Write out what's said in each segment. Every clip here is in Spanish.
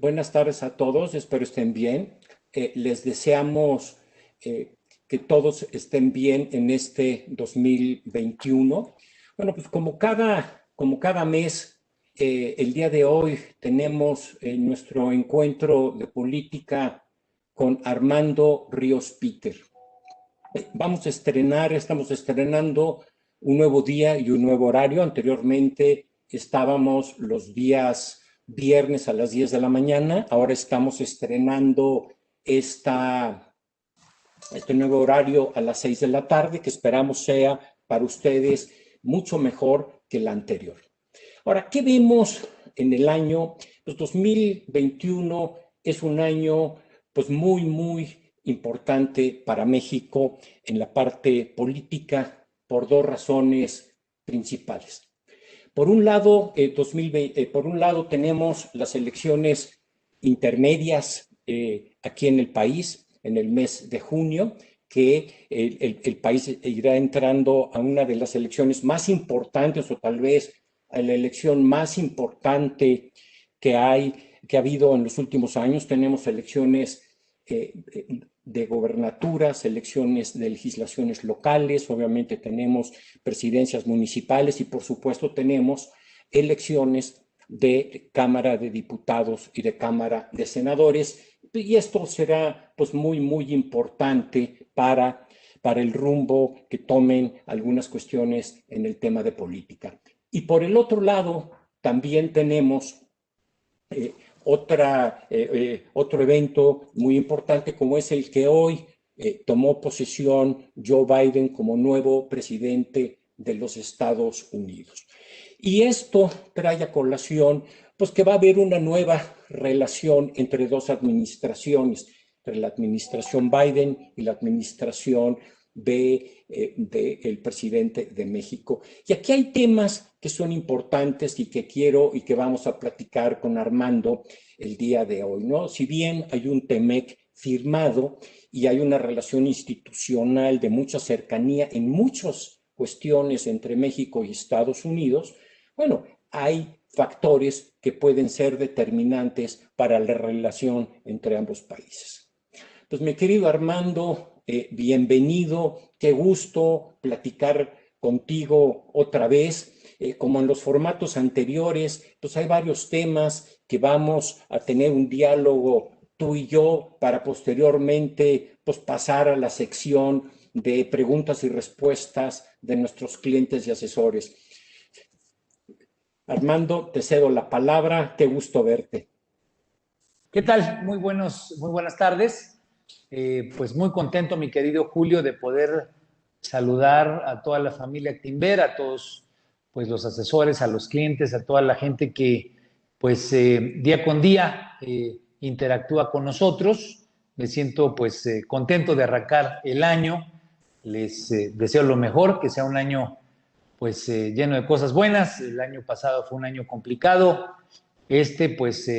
Buenas tardes a todos, espero estén bien. Les deseamos que todos estén bien en este 2021. Bueno, pues como cada mes, el día de hoy tenemos nuestro encuentro de política con Armando Ríos Peter. Estamos estrenando un nuevo día y un nuevo horario. Anteriormente estábamos los días viernes a las 10 de la mañana. Ahora estamos estrenando este nuevo horario a las 6 de la tarde, que esperamos sea para ustedes mucho mejor que el anterior. Ahora, ¿qué vemos en el año? Pues 2021 es un año pues muy, muy importante para México en la parte política por dos razones principales. Por un lado, tenemos las elecciones intermedias aquí en el país en el mes de junio, que el país irá entrando a una de las elecciones más importantes, o tal vez a la elección más importante que ha habido en los últimos años. Tenemos elecciones de gobernaturas, elecciones de legislaciones locales, obviamente tenemos presidencias municipales y por supuesto tenemos elecciones de Cámara de Diputados y de Cámara de Senadores, y esto será pues muy, muy importante para el rumbo que tomen algunas cuestiones en el tema de política. Y por el otro lado, también tenemos otro evento muy importante, como es el que hoy tomó posesión Joe Biden como nuevo presidente de los Estados Unidos. Y esto trae a colación pues que va a haber una nueva relación entre dos administraciones, entre la administración Biden y la administración del presidente de México. Y aquí hay temas que son importantes y que quiero y que vamos a platicar con Armando el día de hoy, ¿no? Si bien hay un TEMEC firmado y hay una relación institucional de mucha cercanía en muchas cuestiones entre México y Estados Unidos, bueno, hay factores que pueden ser determinantes para la relación entre ambos países. Pues mi querido Armando, bienvenido, qué gusto platicar contigo otra vez. Como en los formatos anteriores, pues hay varios temas que vamos a tener un diálogo tú y yo para posteriormente pues pasar a la sección de preguntas y respuestas de nuestros clientes y asesores. Armando, te cedo la palabra, qué gusto verte. ¿Qué tal? Muy buenas tardes. Pues muy contento, mi querido Julio, de poder saludar a toda la familia Actinver, a todos pues los asesores, a los clientes, a toda la gente que pues día con día interactúa con nosotros. Me siento pues contento de arrancar el año. Les deseo lo mejor, que sea un año pues lleno de cosas buenas. El año pasado fue un año complicado. Pues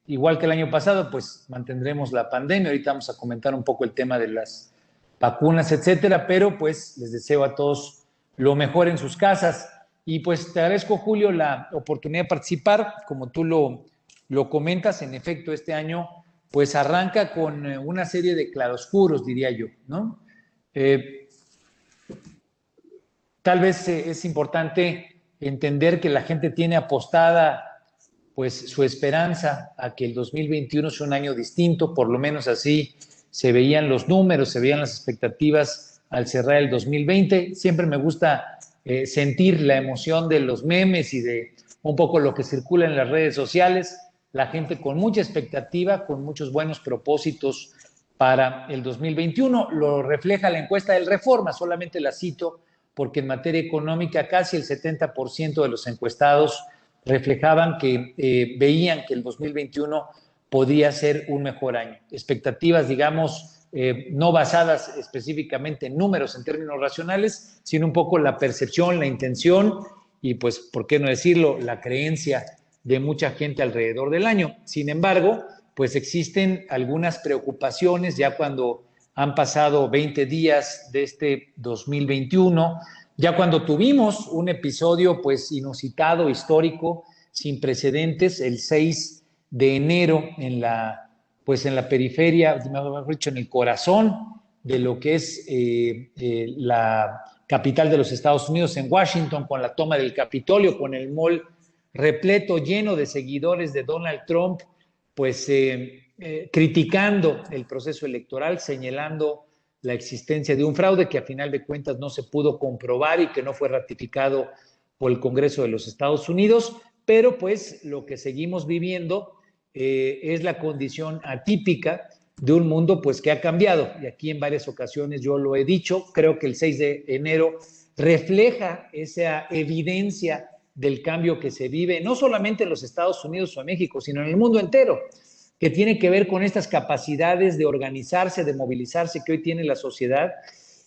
igual que el año pasado, pues mantendremos la pandemia. Ahorita vamos a comentar un poco el tema de las vacunas, etcétera, pero pues les deseo a todos lo mejor en sus casas. Y pues te agradezco, Julio, la oportunidad de participar. Como tú lo comentas, en efecto, este año pues arranca con una serie de claroscuros, diría yo, ¿no? Tal vez es importante entender que la gente tiene apostada pues su esperanza a que el 2021 sea un año distinto, por lo menos así se veían los números, se veían las expectativas al cerrar el 2020. Siempre me gusta sentir la emoción de los memes y de un poco lo que circula en las redes sociales, la gente con mucha expectativa, con muchos buenos propósitos para el 2021. Lo refleja la encuesta del Reforma, solamente la cito porque en materia económica casi el 70% de los encuestados reflejaban que veían que el 2021 podría ser un mejor año. Expectativas, digamos, no basadas específicamente en números en términos racionales, sino un poco la percepción, la intención y, pues, ¿por qué no decirlo?, la creencia de mucha gente alrededor del año. Sin embargo, pues existen algunas preocupaciones ya cuando han pasado 20 días de este 2021, ya cuando tuvimos un episodio pues inusitado, histórico, sin precedentes, el 6 de enero en la periferia, mejor dicho, en el corazón de lo que es la capital de los Estados Unidos, en Washington, con la toma del Capitolio, con el mall repleto, lleno de seguidores de Donald Trump, pues criticando el proceso electoral, señalando la existencia de un fraude que a final de cuentas no se pudo comprobar y que no fue ratificado por el Congreso de los Estados Unidos, pero pues lo que seguimos viviendo es la condición atípica de un mundo pues que ha cambiado, y aquí en varias ocasiones yo lo he dicho. Creo que el 6 de enero refleja esa evidencia del cambio que se vive, no solamente en los Estados Unidos o en México, sino en el mundo entero, que tiene que ver con estas capacidades de organizarse, de movilizarse que hoy tiene la sociedad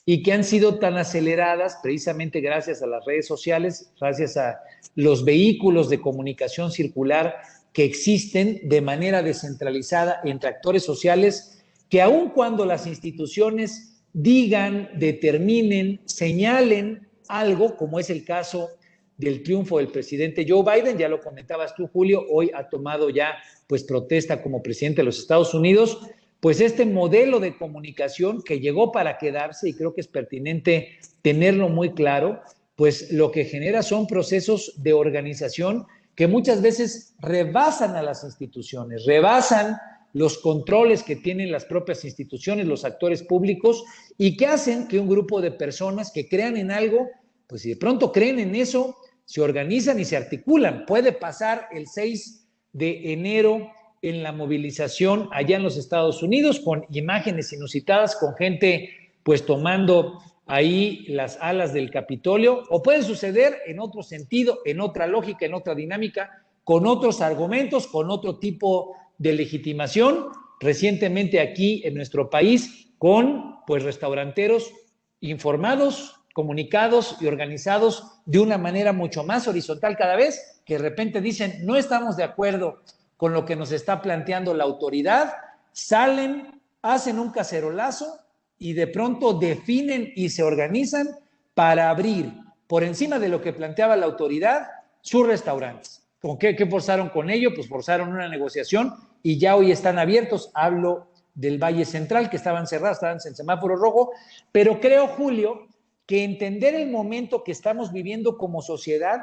y que han sido tan aceleradas precisamente gracias a las redes sociales, gracias a los vehículos de comunicación circular que existen de manera descentralizada entre actores sociales que aun cuando las instituciones digan, determinen, señalen algo, como es el caso del triunfo del presidente Joe Biden, ya lo comentabas tú, Julio, hoy ha tomado ya pues protesta como presidente de los Estados Unidos, pues este modelo de comunicación que llegó para quedarse, y creo que es pertinente tenerlo muy claro, pues lo que genera son procesos de organización que muchas veces rebasan a las instituciones, rebasan los controles que tienen las propias instituciones, los actores públicos, y que hacen que un grupo de personas que crean en algo, pues si de pronto creen en eso, se organizan y se articulan. Puede pasar el 6 de enero en la movilización allá en los Estados Unidos con imágenes inusitadas, con gente pues tomando ahí las alas del Capitolio, o puede suceder en otro sentido, en otra lógica, en otra dinámica, con otros argumentos, con otro tipo de legitimación. Recientemente aquí en nuestro país, con pues restauranteros informados, comunicados y organizados de una manera mucho más horizontal cada vez, que de repente dicen, no estamos de acuerdo con lo que nos está planteando la autoridad, salen, hacen un cacerolazo y de pronto definen y se organizan para abrir, por encima de lo que planteaba la autoridad, sus restaurantes. ¿Con qué forzaron con ello? Pues forzaron una negociación y ya hoy están abiertos. Hablo del Valle Central, que estaban cerrados, estaban en semáforo rojo, pero creo, Julio, que entender el momento que estamos viviendo como sociedad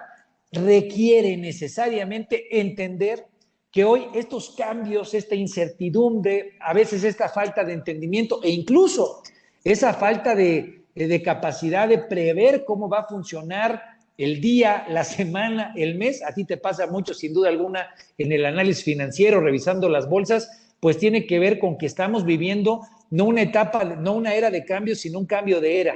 requiere necesariamente entender que hoy estos cambios, esta incertidumbre, a veces esta falta de entendimiento e incluso esa falta de capacidad de prever cómo va a funcionar el día, la semana, el mes, a ti te pasa mucho sin duda alguna en el análisis financiero, revisando las bolsas, pues tiene que ver con que estamos viviendo no una etapa, no una era de cambio, sino un cambio de era,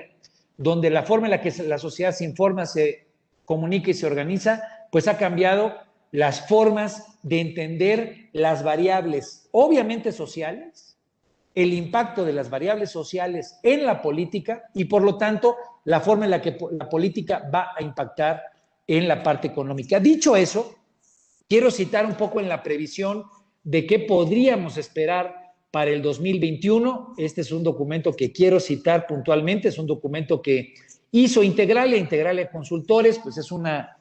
donde la forma en la que la sociedad se informa, se comunica y se organiza, pues ha cambiado las formas de entender las variables, obviamente sociales, el impacto de las variables sociales en la política y por lo tanto la forma en la que la política va a impactar en la parte económica. Dicho eso, quiero citar un poco en la previsión de qué podríamos esperar para el 2021. Este es un documento que quiero citar puntualmente, es un documento que hizo Integralia Consultores, pues es una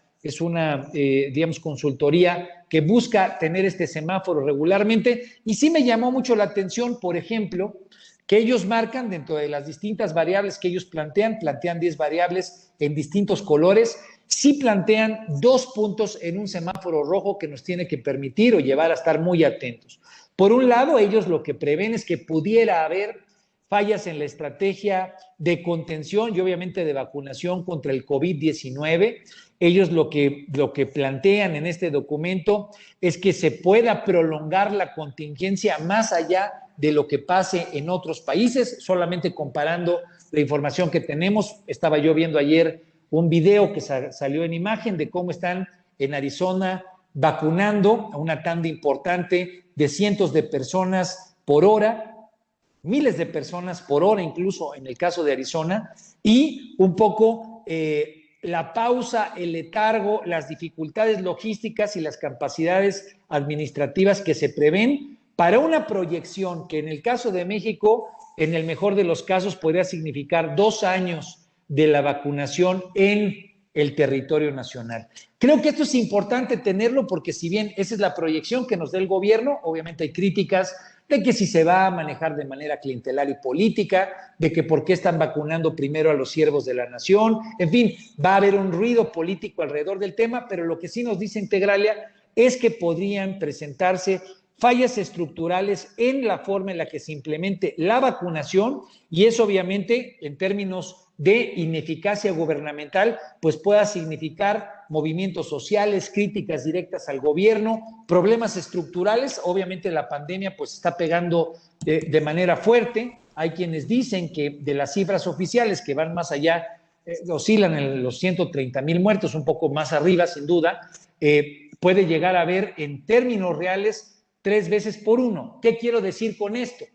digamos, consultoría que busca tener este semáforo regularmente, y sí me llamó mucho la atención, por ejemplo, que ellos marcan dentro de las distintas variables que ellos plantean 10 variables en distintos colores, sí plantean 2 puntos en un semáforo rojo que nos tiene que permitir o llevar a estar muy atentos. Por un lado, ellos lo que prevén es que pudiera haber fallas en la estrategia de contención y obviamente de vacunación contra el COVID-19. Ellos lo que plantean en este documento es que se pueda prolongar la contingencia más allá de lo que pase en otros países, solamente comparando la información que tenemos. Estaba yo viendo ayer un video que salió en imagen de cómo están en Arizona vacunando a una tanda importante de cientos de personas por hora, miles de personas por hora, incluso en el caso de Arizona, y un poco la pausa, el letargo, las dificultades logísticas y las capacidades administrativas que se prevén para una proyección que en el caso de México, en el mejor de los casos, podría significar 2 años de la vacunación en el territorio nacional. Creo que esto es importante tenerlo porque si bien esa es la proyección que nos da el gobierno, obviamente hay críticas de que si se va a manejar de manera clientelar y política, de que por qué están vacunando primero a los siervos de la nación, en fin, va a haber un ruido político alrededor del tema, pero lo que sí nos dice Integralia es que podrían presentarse fallas estructurales en la forma en la que se implemente la vacunación y eso obviamente en términos de ineficacia gubernamental, pues pueda significar movimientos sociales, críticas directas al gobierno, problemas estructurales. Obviamente la pandemia pues está pegando de manera fuerte. Hay quienes dicen que de las cifras oficiales que van más allá, oscilan en los 130,000 muertos, un poco más arriba sin duda, puede llegar a haber en términos reales 3 veces por 1. ¿Qué quiero decir con esto?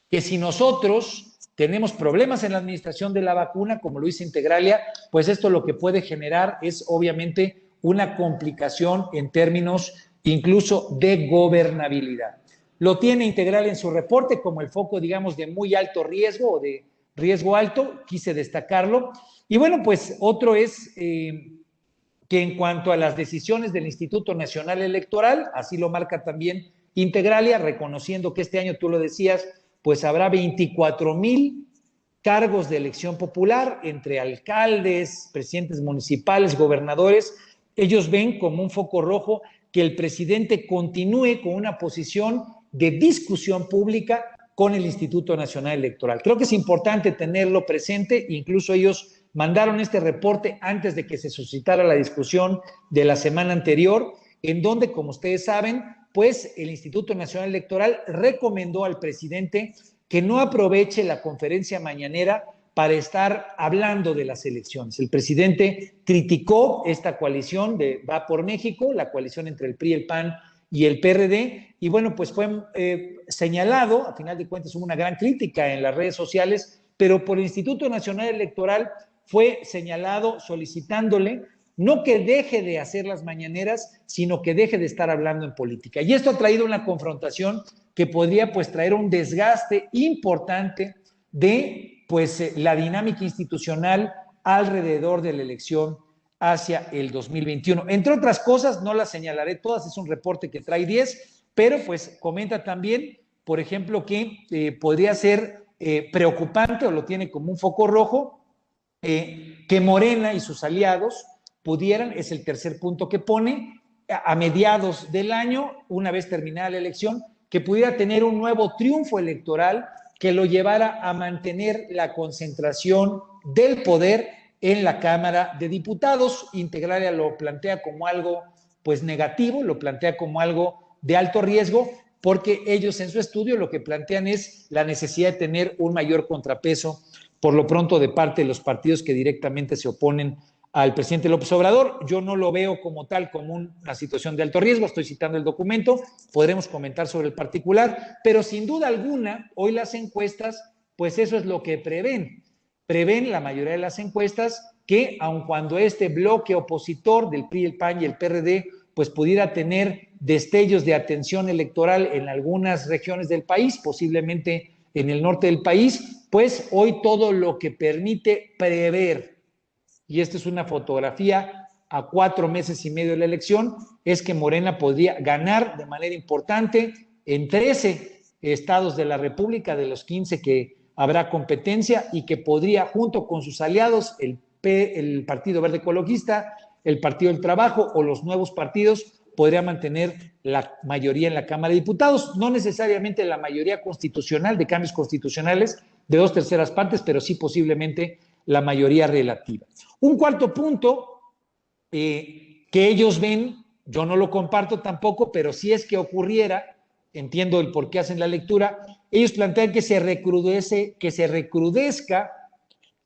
Que si nosotros tenemos problemas en la administración de la vacuna, como lo dice Integralia, pues esto lo que puede generar es obviamente una complicación en términos incluso de gobernabilidad. Lo tiene Integralia en su reporte como el foco, digamos, de muy alto riesgo o de riesgo alto, quise destacarlo. Y bueno, pues otro es que en cuanto a las decisiones del Instituto Nacional Electoral, así lo marca también Integralia, reconociendo que este año, tú lo decías, pues habrá 24,000 cargos de elección popular entre alcaldes, presidentes municipales, gobernadores. Ellos ven como un foco rojo que el presidente continúe con una posición de discusión pública con el Instituto Nacional Electoral. Creo que es importante tenerlo presente, incluso ellos mandaron este reporte antes de que se suscitara la discusión de la semana anterior, en donde, como ustedes saben, pues el Instituto Nacional Electoral recomendó al presidente que no aproveche la conferencia mañanera para estar hablando de las elecciones. El presidente criticó esta coalición de Va por México, la coalición entre el PRI, el PAN y el PRD, y bueno, pues fue señalado, a final de cuentas hubo una gran crítica en las redes sociales, pero por el Instituto Nacional Electoral fue señalado solicitándole no que deje de hacer las mañaneras, sino que deje de estar hablando en política. Y esto ha traído una confrontación que podría pues traer un desgaste importante de pues la dinámica institucional alrededor de la elección hacia el 2021. Entre otras cosas, no las señalaré todas, es un reporte que trae 10, pero pues comenta también, por ejemplo, que podría ser preocupante o lo tiene como un foco rojo, que Morena y sus aliados pudieran, es el tercer punto que pone, a mediados del año, una vez terminada la elección, que pudiera tener un nuevo triunfo electoral que lo llevara a mantener la concentración del poder en la Cámara de Diputados. Integralia lo plantea como algo pues negativo, lo plantea como algo de alto riesgo, porque ellos en su estudio lo que plantean es la necesidad de tener un mayor contrapeso, por lo pronto, de parte de los partidos que directamente se oponen al presidente López Obrador. Yo no lo veo como tal, como una situación de alto riesgo, estoy citando el documento, podremos comentar sobre el particular, pero sin duda alguna, hoy las encuestas, pues eso es lo que prevén la mayoría de las encuestas, que aun cuando este bloque opositor del PRI, el PAN y el PRD, pues pudiera tener destellos de atención electoral en algunas regiones del país, posiblemente en el norte del país, pues hoy todo lo que permite prever, y esta es una fotografía a 4 meses y medio de la elección, es que Morena podría ganar de manera importante en 13 estados de la República, de los 15 que habrá competencia, y que podría, junto con sus aliados, el Partido Verde Ecologista, el Partido del Trabajo o los nuevos partidos, podría mantener la mayoría en la Cámara de Diputados, no necesariamente la mayoría constitucional, de cambios constitucionales de 2/3 partes, pero sí posiblemente la mayoría relativa. Un cuarto punto que ellos ven, yo no lo comparto tampoco, pero si es que ocurriera, entiendo el por qué hacen la lectura, ellos plantean que se recrudezca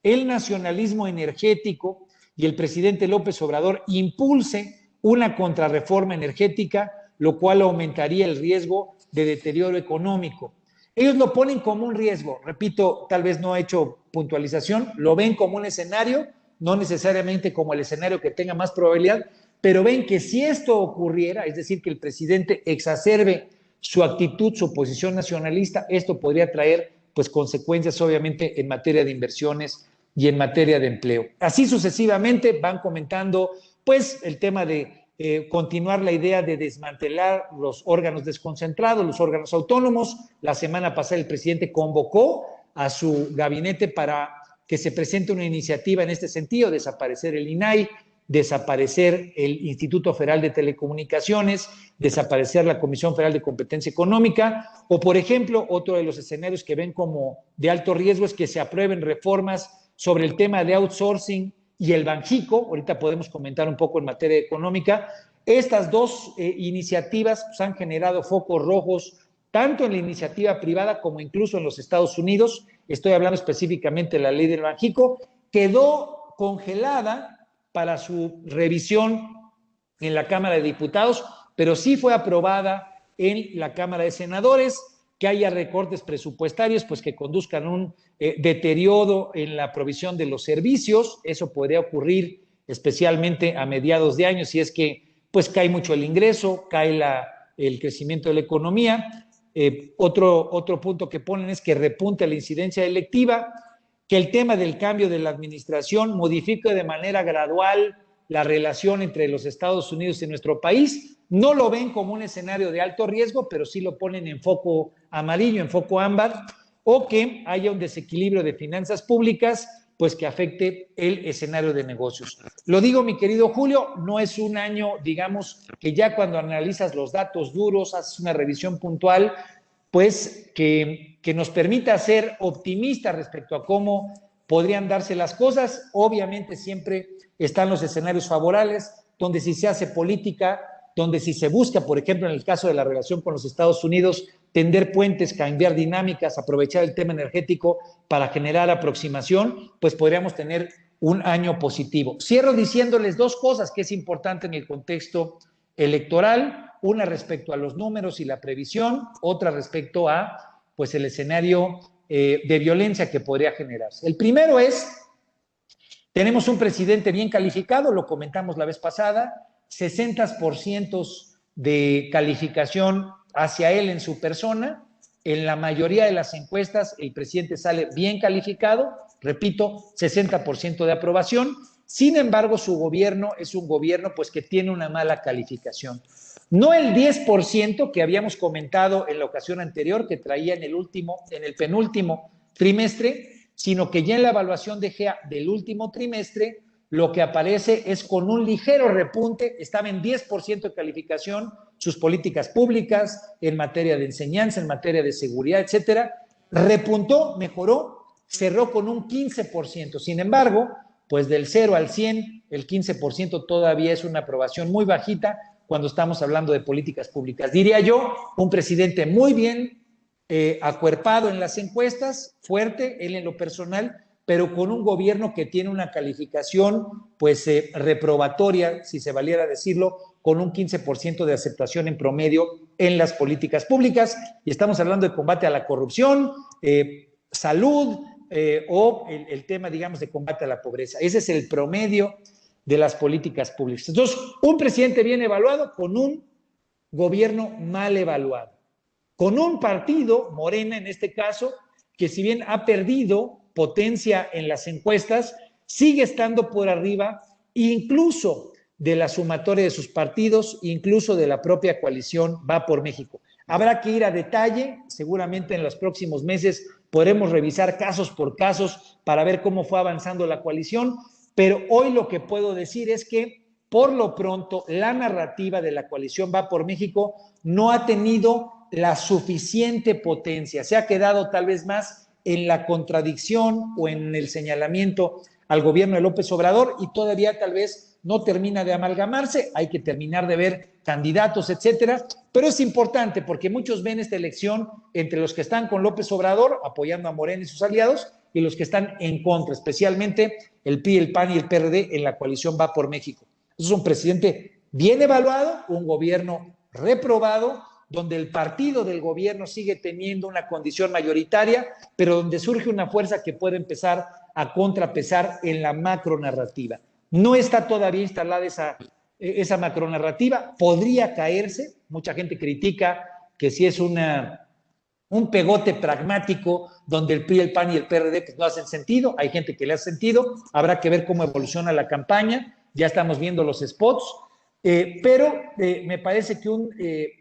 el nacionalismo energético y el presidente López Obrador impulse una contrarreforma energética, lo cual aumentaría el riesgo de deterioro económico. Ellos lo ponen como un riesgo, repito, tal vez no he hecho puntualización, lo ven como un escenario, no necesariamente como el escenario que tenga más probabilidad, pero ven que si esto ocurriera, es decir, que el presidente exacerbe su actitud, su posición nacionalista, esto podría traer pues consecuencias obviamente en materia de inversiones y en materia de empleo. Así sucesivamente van comentando pues el tema de continuar la idea de desmantelar los órganos desconcentrados, los órganos autónomos. La semana pasada el presidente convocó a su gabinete para que se presente una iniciativa en este sentido, desaparecer el INAI, desaparecer el Instituto Federal de Telecomunicaciones, desaparecer la Comisión Federal de Competencia Económica, o por ejemplo, otro de los escenarios que ven como de alto riesgo es que se aprueben reformas sobre el tema de outsourcing y el Banjico. Ahorita podemos comentar un poco en materia económica. Estas dos iniciativas pues, han generado focos rojos tanto en la iniciativa privada como incluso en los Estados Unidos. Estoy hablando específicamente de la ley del Banjico. Quedó congelada para su revisión en la Cámara de Diputados, pero sí fue aprobada en la Cámara de Senadores. Que haya recortes presupuestarios, pues que conduzcan a un deterioro en la provisión de los servicios. Eso podría ocurrir especialmente a mediados de año, si es que pues cae mucho el ingreso, cae el crecimiento de la economía. Otro punto que ponen es que repunte la incidencia electiva, que el tema del cambio de la administración modifique de manera gradual la relación entre los Estados Unidos y nuestro país. No lo ven como un escenario de alto riesgo, pero sí lo ponen en foco amarillo, en foco ámbar, o que haya un desequilibrio de finanzas públicas, pues que afecte el escenario de negocios. Lo digo, mi querido Julio, no es un año, digamos, que ya cuando analizas los datos duros, haces una revisión puntual, pues que nos permita ser optimistas respecto a cómo podrían darse las cosas. Obviamente siempre están los escenarios favorables, donde si se hace política, donde si se busca, por ejemplo, en el caso de la relación con los Estados Unidos, tender puentes, cambiar dinámicas, aprovechar el tema energético para generar aproximación, pues podríamos tener un año positivo. Cierro diciéndoles dos cosas que es importante en el contexto electoral, una respecto a los números y la previsión, otra respecto a pues el escenario de violencia que podría generarse. El primero es, tenemos un presidente bien calificado, lo comentamos la vez pasada, 60% de calificación hacia él en su persona. En la mayoría de las encuestas el presidente sale bien calificado, repito, 60% de aprobación. Sin embargo, su gobierno es un gobierno pues que tiene una mala calificación. No el 10% que habíamos comentado en la ocasión anterior, que traía en el penúltimo trimestre, sino que ya en la evaluación de GEA del último trimestre, lo que aparece es con un ligero repunte. Estaba en 10% de calificación sus políticas públicas en materia de enseñanza, en materia de seguridad, etcétera. Repuntó, mejoró, cerró con un 15%. Sin embargo, pues del 0 al 100, el 15% todavía es una aprobación muy bajita cuando estamos hablando de políticas públicas. Diría yo, un presidente muy bien acuerpado en las encuestas, fuerte, él en lo personal, pero con un gobierno que tiene una calificación pues reprobatoria, si se valiera decirlo, con un 15% de aceptación en promedio en las políticas públicas. Y estamos hablando de combate a la corrupción, salud o el tema, digamos, de combate a la pobreza. Ese es el promedio de las políticas públicas. Entonces, un presidente bien evaluado con un gobierno mal evaluado, con un partido, Morena en este caso, que si bien ha perdido potencia en las encuestas, sigue estando por arriba incluso de la sumatoria de sus partidos, incluso de la propia coalición Va por México. Habrá que ir a detalle, seguramente en los próximos meses podremos revisar casos por casos para ver cómo fue avanzando la coalición, pero hoy lo que puedo decir es que por lo pronto la narrativa de la coalición Va por México no ha tenido la suficiente potencia, se ha quedado tal vez más en la contradicción o en el señalamiento al gobierno de López Obrador y todavía tal vez no termina de amalgamarse, hay que terminar de ver candidatos, etcétera, pero es importante porque muchos ven esta elección entre los que están con López Obrador, apoyando a Morena y sus aliados, y los que están en contra, especialmente el PRI, el PAN y el PRD en la coalición Va por México. Es un presidente bien evaluado, un gobierno reprobado, donde el partido del gobierno sigue teniendo una condición mayoritaria, pero donde surge una fuerza que puede empezar a contrapesar en la macronarrativa. No está todavía instalada esa macronarrativa, podría caerse, mucha gente critica que si es una un pegote pragmático donde el PRI, el PAN y el PRD pues, no hacen sentido. Hay gente que le hace sentido, habrá que ver cómo evoluciona la campaña, ya estamos viendo los spots, pero me parece que un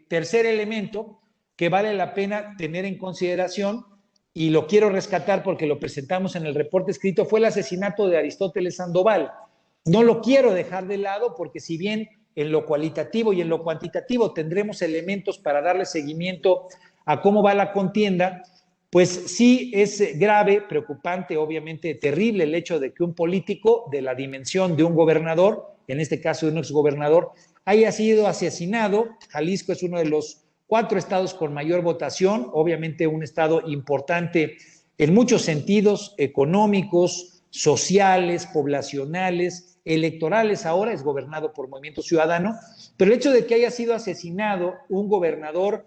tercer elemento que vale la pena tener en consideración, y lo quiero rescatar porque lo presentamos en el reporte escrito, fue el asesinato de Aristóteles Sandoval. No lo quiero dejar de lado porque si bien en lo cualitativo y en lo cuantitativo tendremos elementos para darle seguimiento a cómo va la contienda, pues sí es grave, preocupante, obviamente terrible el hecho de que un político de la dimensión de un gobernador, en este caso de un exgobernador, haya sido asesinado. Jalisco es uno de los 4 estados con mayor votación, obviamente un estado importante en muchos sentidos, económicos, sociales, poblacionales, electorales. Ahora es gobernado por Movimiento Ciudadano, pero el hecho de que haya sido asesinado un gobernador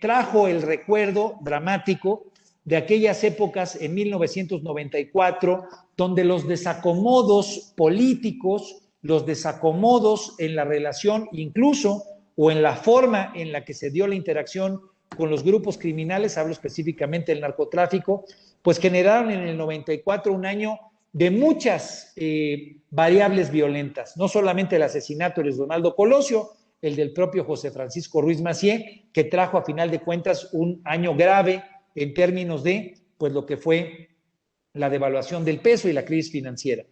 trajo el recuerdo dramático de aquellas épocas en 1994, donde los desacomodos políticos, los desacomodos en la relación incluso o en la forma en la que se dio la interacción con los grupos criminales, hablo específicamente del narcotráfico, pues generaron en el 94 un año de muchas variables violentas, no solamente el asesinato de Luis Donaldo Colosio, el del propio José Francisco Ruiz Massieu, que trajo a final de cuentas un año grave en términos de pues, lo que fue la devaluación del peso y la crisis financiera.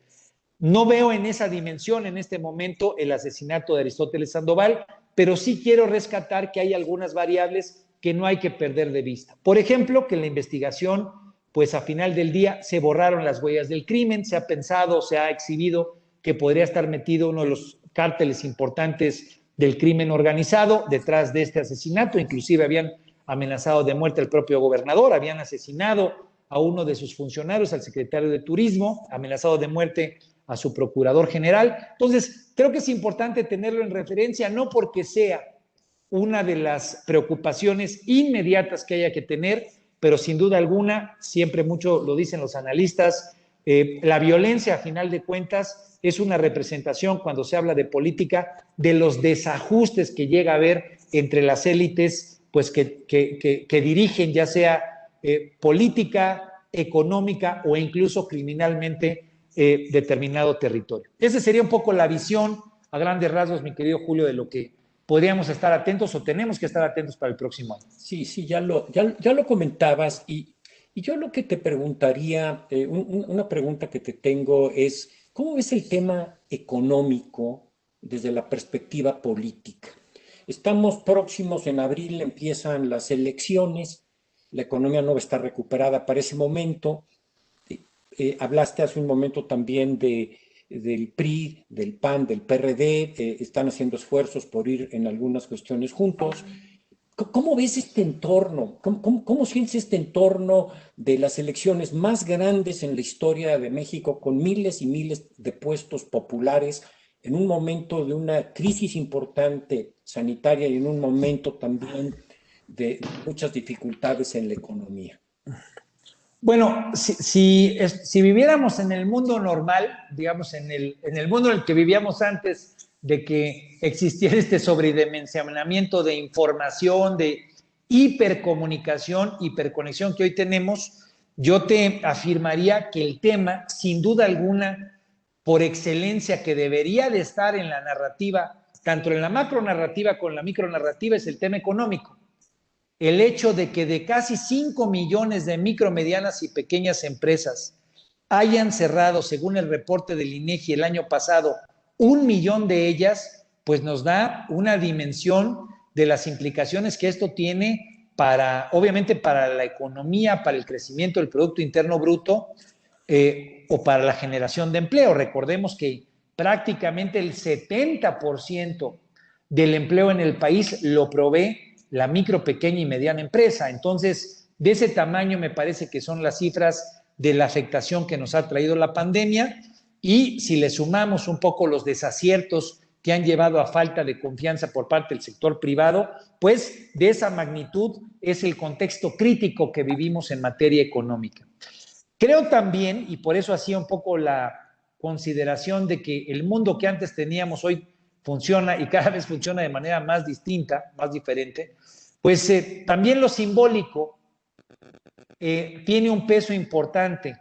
No veo en esa dimensión en este momento el asesinato de Aristóteles Sandoval, pero sí quiero rescatar que hay algunas variables que no hay que perder de vista. Por ejemplo, que en la investigación, pues a final del día se borraron las huellas del crimen, se ha pensado, se ha exhibido que podría estar metido uno de los cárteles importantes del crimen organizado detrás de este asesinato, inclusive habían amenazado de muerte al propio gobernador, habían asesinado a uno de sus funcionarios, al secretario de Turismo, amenazado de muerte a su procurador general. Entonces, creo que es importante tenerlo en referencia, no porque sea una de las preocupaciones inmediatas que haya que tener, pero sin duda alguna, siempre mucho lo dicen los analistas, la violencia, a final de cuentas, es una representación, cuando se habla de política, de los desajustes que llega a haber entre las élites pues, que dirigen ya sea política, económica o incluso criminalmente determinado territorio. Esa sería un poco la visión a grandes rasgos, mi querido Julio, de lo que podríamos estar atentos o tenemos que estar atentos para el próximo año. Sí, ya lo comentabas y yo lo que te preguntaría, una pregunta que te tengo es, ¿cómo ves el tema económico desde la perspectiva política? Estamos próximos, en abril empiezan las elecciones, la economía no va a estar recuperada para ese momento. Hablaste hace un momento también del PRI, del PAN, del PRD, están haciendo esfuerzos por ir en algunas cuestiones juntos. ¿Cómo ves este entorno? ¿Cómo sientes este entorno de las elecciones más grandes en la historia de México, con miles y miles de puestos populares, en un momento de una crisis importante sanitaria y en un momento también de muchas dificultades en la economía? Bueno, si viviéramos en el mundo normal, digamos, en el mundo en el que vivíamos antes de que existiera este sobredimensionamiento de información, de hipercomunicación, hiperconexión que hoy tenemos, yo te afirmaría que el tema, sin duda alguna, por excelencia, que debería de estar en la narrativa, tanto en la macronarrativa como en la micronarrativa, es el tema económico. El hecho de que de casi 5 millones de micro, medianas y pequeñas empresas hayan cerrado, según el reporte del INEGI el año pasado, 1 millón de ellas, pues nos da una dimensión de las implicaciones que esto tiene para, obviamente, para la economía, para el crecimiento del Producto Interno Bruto o para la generación de empleo. Recordemos que prácticamente el 70% del empleo en el país lo provee la micro, pequeña y mediana empresa. Entonces, de ese tamaño me parece que son las cifras de la afectación que nos ha traído la pandemia, y si le sumamos un poco los desaciertos que han llevado a falta de confianza por parte del sector privado, pues de esa magnitud es el contexto crítico que vivimos en materia económica. Creo también, y por eso hacía un poco la consideración de que el mundo que antes teníamos hoy funciona y cada vez funciona de manera más distinta, más diferente, pues también lo simbólico tiene un peso importante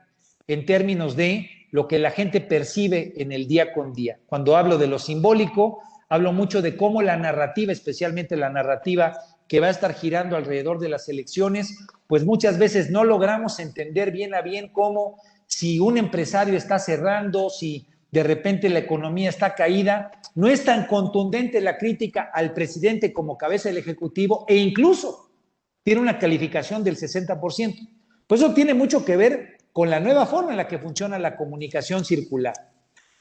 en términos de lo que la gente percibe en el día con día. Cuando hablo de lo simbólico, hablo mucho de cómo la narrativa, especialmente la narrativa que va a estar girando alrededor de las elecciones, pues muchas veces no logramos entender bien a bien cómo, si un empresario está cerrando, si de repente la economía está caída, no es tan contundente la crítica al presidente como cabeza del Ejecutivo, e incluso tiene una calificación del 60%. Pues eso tiene mucho que ver con la nueva forma en la que funciona la comunicación circular,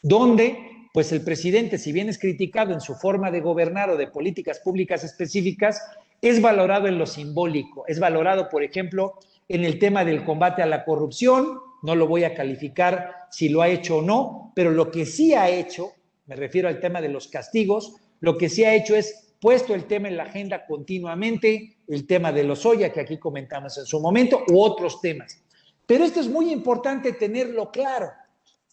donde pues el presidente, si bien es criticado en su forma de gobernar o de políticas públicas específicas, es valorado en lo simbólico, es valorado, por ejemplo, en el tema del combate a la corrupción. No lo voy a calificar si lo ha hecho o no, pero lo que sí ha hecho, me refiero al tema de los castigos, lo que sí ha hecho es puesto el tema en la agenda continuamente, el tema de Lozoya, que aquí comentamos en su momento, u otros temas. Pero esto es muy importante tenerlo claro,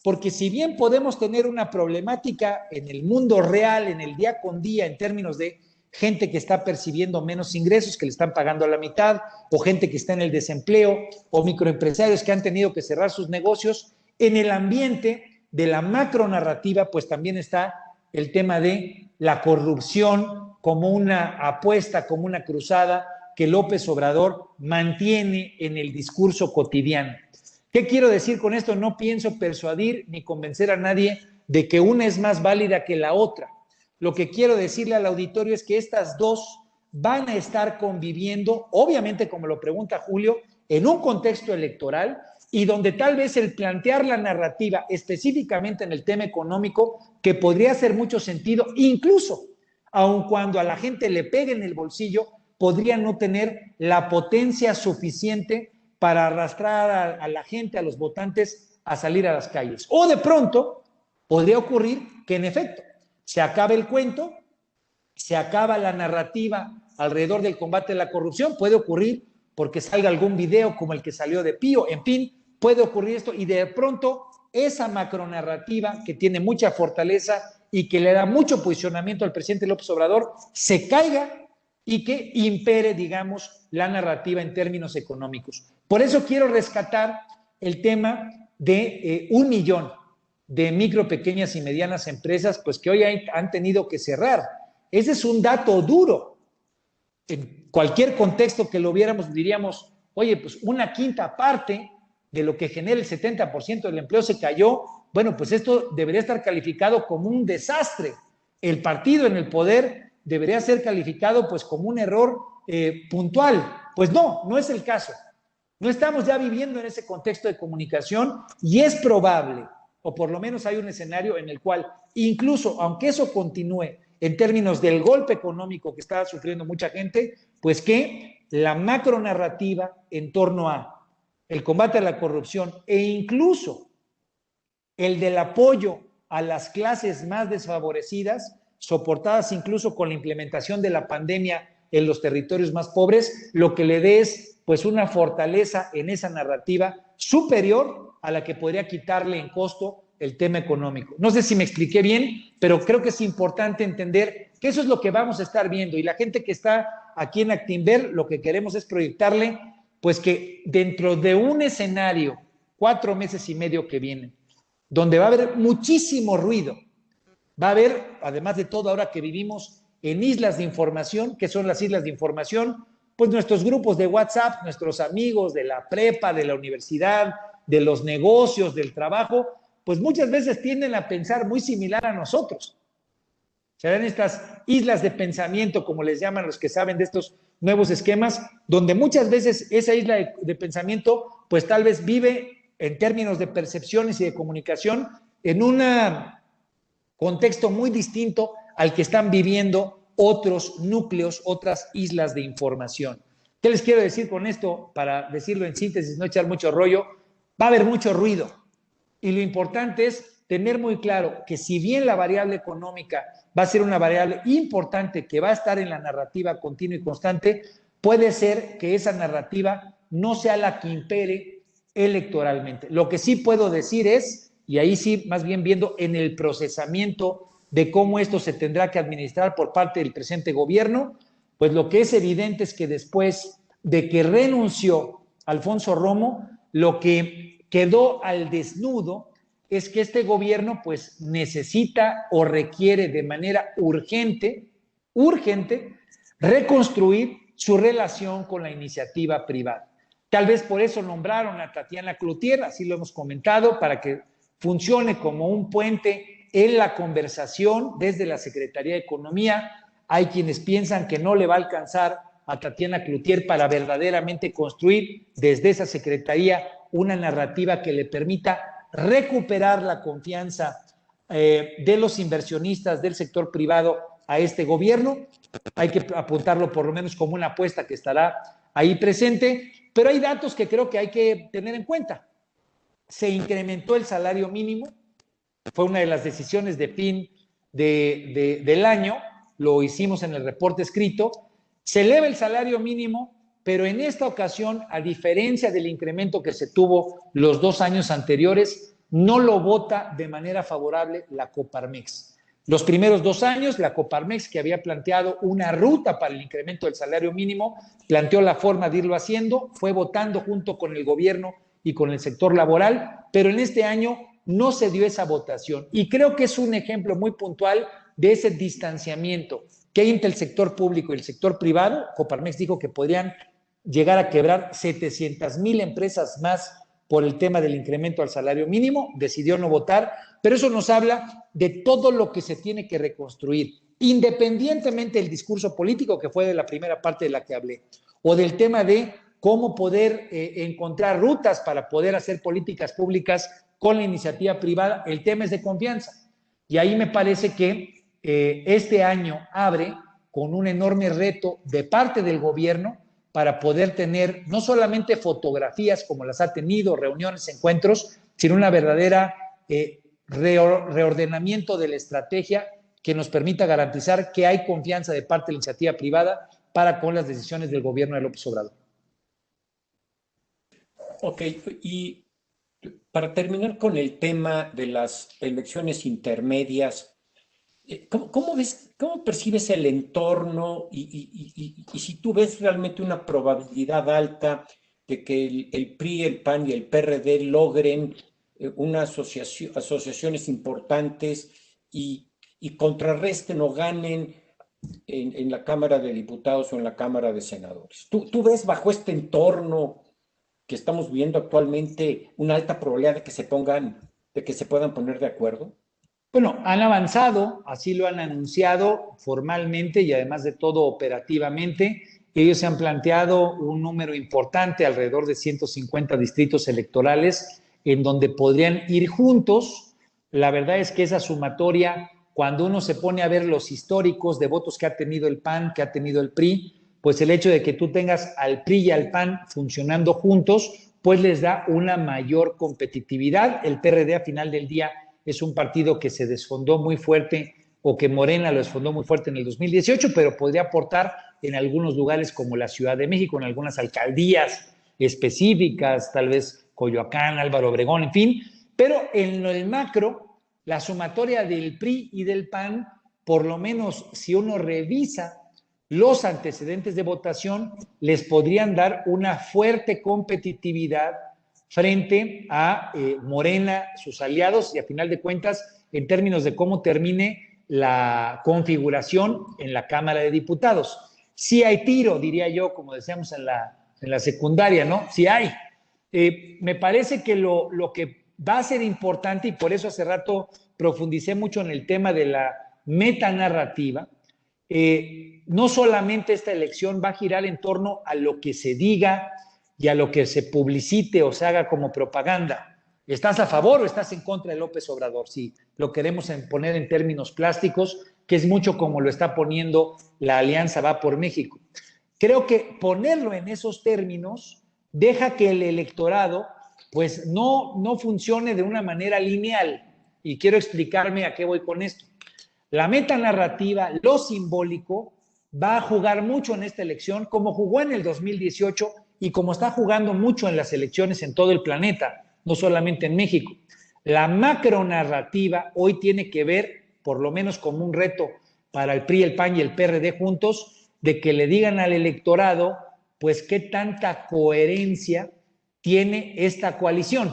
porque si bien podemos tener una problemática en el mundo real, en el día con día, en términos de gente que está percibiendo menos ingresos, que le están pagando a la mitad, o gente que está en el desempleo, o microempresarios que han tenido que cerrar sus negocios, en el ambiente de la macronarrativa, pues también está el tema de la corrupción como una apuesta, como una cruzada que López Obrador mantiene en el discurso cotidiano. ¿Qué quiero decir con esto? No pienso persuadir ni convencer a nadie de que una es más válida que la otra. Lo que quiero decirle al auditorio es que estas dos van a estar conviviendo, obviamente, como lo pregunta Julio, en un contexto electoral y donde tal vez el plantear la narrativa específicamente en el tema económico, que podría hacer mucho sentido, incluso aun cuando a la gente le pegue en el bolsillo, podría no tener la potencia suficiente para arrastrar a la gente, a los votantes, a salir a las calles. O de pronto podría ocurrir que en efecto se acaba el cuento, se acaba la narrativa alrededor del combate a la corrupción, puede ocurrir porque salga algún video como el que salió de Pío, en fin, puede ocurrir esto y de pronto esa macronarrativa que tiene mucha fortaleza y que le da mucho posicionamiento al presidente López Obrador se caiga y que impere, digamos, la narrativa en términos económicos. Por eso quiero rescatar el tema de 1 millón de micro, pequeñas y medianas empresas, pues que hoy han tenido que cerrar. Ese es un dato duro. En cualquier contexto que lo viéramos, diríamos, oye, pues una quinta parte de lo que genera el 70% del empleo se cayó. Bueno, pues esto debería estar calificado como un desastre. El partido en el poder debería ser calificado pues como un error puntual. Pues no, no es el caso. No estamos ya viviendo en ese contexto de comunicación y es probable, o por lo menos hay un escenario en el cual, incluso aunque eso continúe en términos del golpe económico que está sufriendo mucha gente, pues que la macronarrativa en torno a el combate a la corrupción e incluso el del apoyo a las clases más desfavorecidas, soportadas incluso con la implementación de la pandemia en los territorios más pobres, lo que le dé es pues una fortaleza en esa narrativa superior a la que podría quitarle en costo el tema económico. No sé si me expliqué bien, pero creo que es importante entender que eso es lo que vamos a estar viendo y la gente que está aquí en Actinver, lo que queremos es proyectarle pues que dentro de un escenario 4 meses y medio que vienen, donde va a haber muchísimo ruido, va a haber, además de todo ahora que vivimos en islas de información, que son las islas de información, pues nuestros grupos de WhatsApp, nuestros amigos de la prepa, de la universidad, de los negocios, del trabajo, pues muchas veces tienden a pensar muy similar a nosotros. Serán estas islas de pensamiento, como les llaman los que saben de estos nuevos esquemas, donde muchas veces esa isla de pensamiento, pues tal vez vive en términos de percepciones y de comunicación en un contexto muy distinto al que están viviendo otros núcleos, otras islas de información. ¿Qué les quiero decir con esto? Para decirlo en síntesis, no echar mucho rollo, va a haber mucho ruido. Y lo importante es tener muy claro que si bien la variable económica va a ser una variable importante que va a estar en la narrativa continua y constante, puede ser que esa narrativa no sea la que impere electoralmente. Lo que sí puedo decir es, y ahí sí más bien viendo en el procesamiento de cómo esto se tendrá que administrar por parte del presente gobierno, pues lo que es evidente es que después de que renunció Alfonso Romo, lo que quedó al desnudo es que este gobierno pues necesita o requiere de manera urgente reconstruir su relación con la iniciativa privada. Tal vez por eso nombraron a Tatiana Cloutier, así lo hemos comentado, para que funcione como un puente en la conversación desde la Secretaría de Economía. Hay quienes piensan que no le va a alcanzar a Tatiana Cloutier para verdaderamente construir desde esa Secretaría una narrativa que le permita recuperar la confianza de los inversionistas del sector privado a este gobierno. Hay que apuntarlo por lo menos como una apuesta que estará ahí presente, pero hay datos que creo que hay que tener en cuenta. Se incrementó el salario mínimo, fue una de las decisiones de fin del año, lo hicimos en el reporte escrito. Se eleva el salario mínimo, pero en esta ocasión, a diferencia del incremento que se tuvo los 2 años anteriores, no lo vota de manera favorable la Coparmex. Los primeros 2 años, la Coparmex, que había planteado una ruta para el incremento del salario mínimo, planteó la forma de irlo haciendo, fue votando junto con el gobierno y con el sector laboral, pero en este año no se dio esa votación. Y creo que es un ejemplo muy puntual de ese distanciamiento que hay entre el sector público y el sector privado. Coparmex dijo que podrían llegar a quebrar 700,000 empresas más por el tema del incremento al salario mínimo, decidió no votar, pero eso nos habla de todo lo que se tiene que reconstruir, independientemente del discurso político, que fue de la primera parte de la que hablé, o del tema de cómo poder encontrar rutas para poder hacer políticas públicas con la iniciativa privada. El tema es de confianza. Y ahí me parece que este año abre con un enorme reto de parte del gobierno para poder tener no solamente fotografías como las ha tenido, reuniones, encuentros, sino una verdadera reordenamiento de la estrategia que nos permita garantizar que hay confianza de parte de la iniciativa privada para con las decisiones del gobierno de López Obrador. Ok, y para terminar con el tema de las elecciones intermedias, ¿cómo ves, cómo percibes el entorno y si tú ves realmente una probabilidad alta de que el PRI, el PAN y el PRD logren unas asociaciones importantes y contrarresten o ganen en la Cámara de Diputados o en la Cámara de Senadores? ¿Tú ves bajo este entorno que estamos viendo actualmente una alta probabilidad de que se puedan poner de acuerdo? Bueno, han avanzado, así lo han anunciado formalmente y además de todo operativamente. Ellos se han planteado un número importante, alrededor de 150 distritos electorales, en donde podrían ir juntos. La verdad es que esa sumatoria, cuando uno se pone a ver los históricos de votos que ha tenido el PAN, que ha tenido el PRI, pues el hecho de que tú tengas al PRI y al PAN funcionando juntos, pues les da una mayor competitividad. El PRD, a final del día, es un partido que se desfondó muy fuerte, o que Morena lo desfondó muy fuerte en el 2018, pero podría aportar en algunos lugares como la Ciudad de México, en algunas alcaldías específicas, tal vez Coyoacán, Álvaro Obregón, en fin. Pero en el macro, la sumatoria del PRI y del PAN, por lo menos si uno revisa los antecedentes de votación, les podrían dar una fuerte competitividad frente a Morena, sus aliados, y a final de cuentas, en términos de cómo termine la configuración en la Cámara de Diputados. Sí hay tiro, diría yo, como decíamos en la secundaria, ¿no? Sí hay. Me parece que lo que va a ser importante, y por eso hace rato profundicé mucho en el tema de la metanarrativa, no solamente esta elección va a girar en torno a lo que se diga y a lo que se publicite o se haga como propaganda. ¿Estás a favor o estás en contra de López Obrador? Si lo queremos poner en términos plásticos, que es mucho como lo está poniendo la Alianza Va por México. Creo que ponerlo en esos términos deja que el electorado pues no funcione de una manera lineal. Y quiero explicarme a qué voy con esto. La metanarrativa, lo simbólico, va a jugar mucho en esta elección, como jugó en el 2018 y como está jugando mucho en las elecciones en todo el planeta, no solamente en México. La macronarrativa hoy tiene que ver, por lo menos como un reto para el PRI, el PAN y el PRD juntos, de que le digan al electorado pues qué tanta coherencia tiene esta coalición.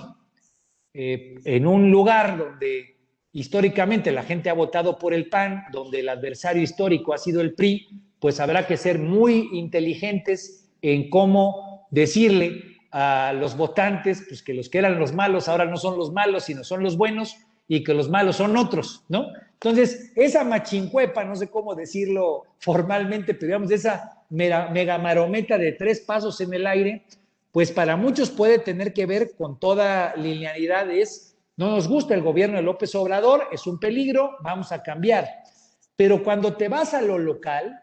En un lugar donde históricamente la gente ha votado por el PAN, donde el adversario histórico ha sido el PRI, pues habrá que ser muy inteligentes en cómo decirle a los votantes pues que los que eran los malos ahora no son los malos, sino son los buenos, y que los malos son otros, ¿no? Entonces, esa machincuepa, no sé cómo decirlo formalmente, pero digamos, esa mega marometa de 3 pasos en el aire, pues para muchos puede tener que ver con toda linealidad, no nos gusta el gobierno de López Obrador, es un peligro, vamos a cambiar. Pero cuando te vas a lo local,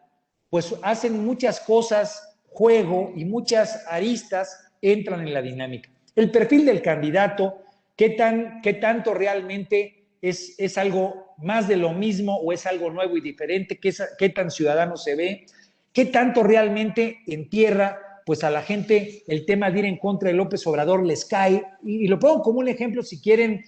pues hacen muchas cosas, juego y muchas aristas entran en la dinámica. El perfil del candidato, qué tanto realmente es algo más de lo mismo o es algo nuevo y diferente, qué tan ciudadano se ve, qué tanto realmente en tierra pues a la gente el tema de ir en contra de López Obrador les cae, y lo pongo como un ejemplo, si quieren,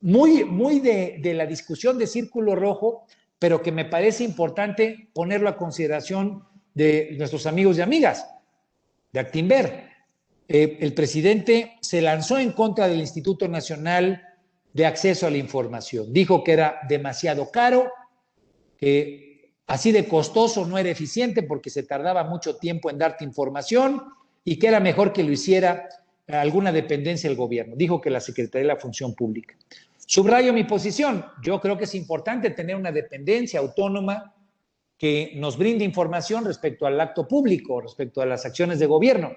muy de la discusión de Círculo Rojo, pero que me parece importante ponerlo a consideración de nuestros amigos y amigas de Actinver. El presidente se lanzó en contra del Instituto Nacional de Acceso a la Información. Dijo que era demasiado caro, que así de costoso no era eficiente porque se tardaba mucho tiempo en darte información y que era mejor que lo hiciera alguna dependencia del gobierno. Dijo que la Secretaría de la Función Pública. Subrayo mi posición. Yo creo que es importante tener una dependencia autónoma que nos brinde información respecto al acto público, respecto a las acciones de gobierno.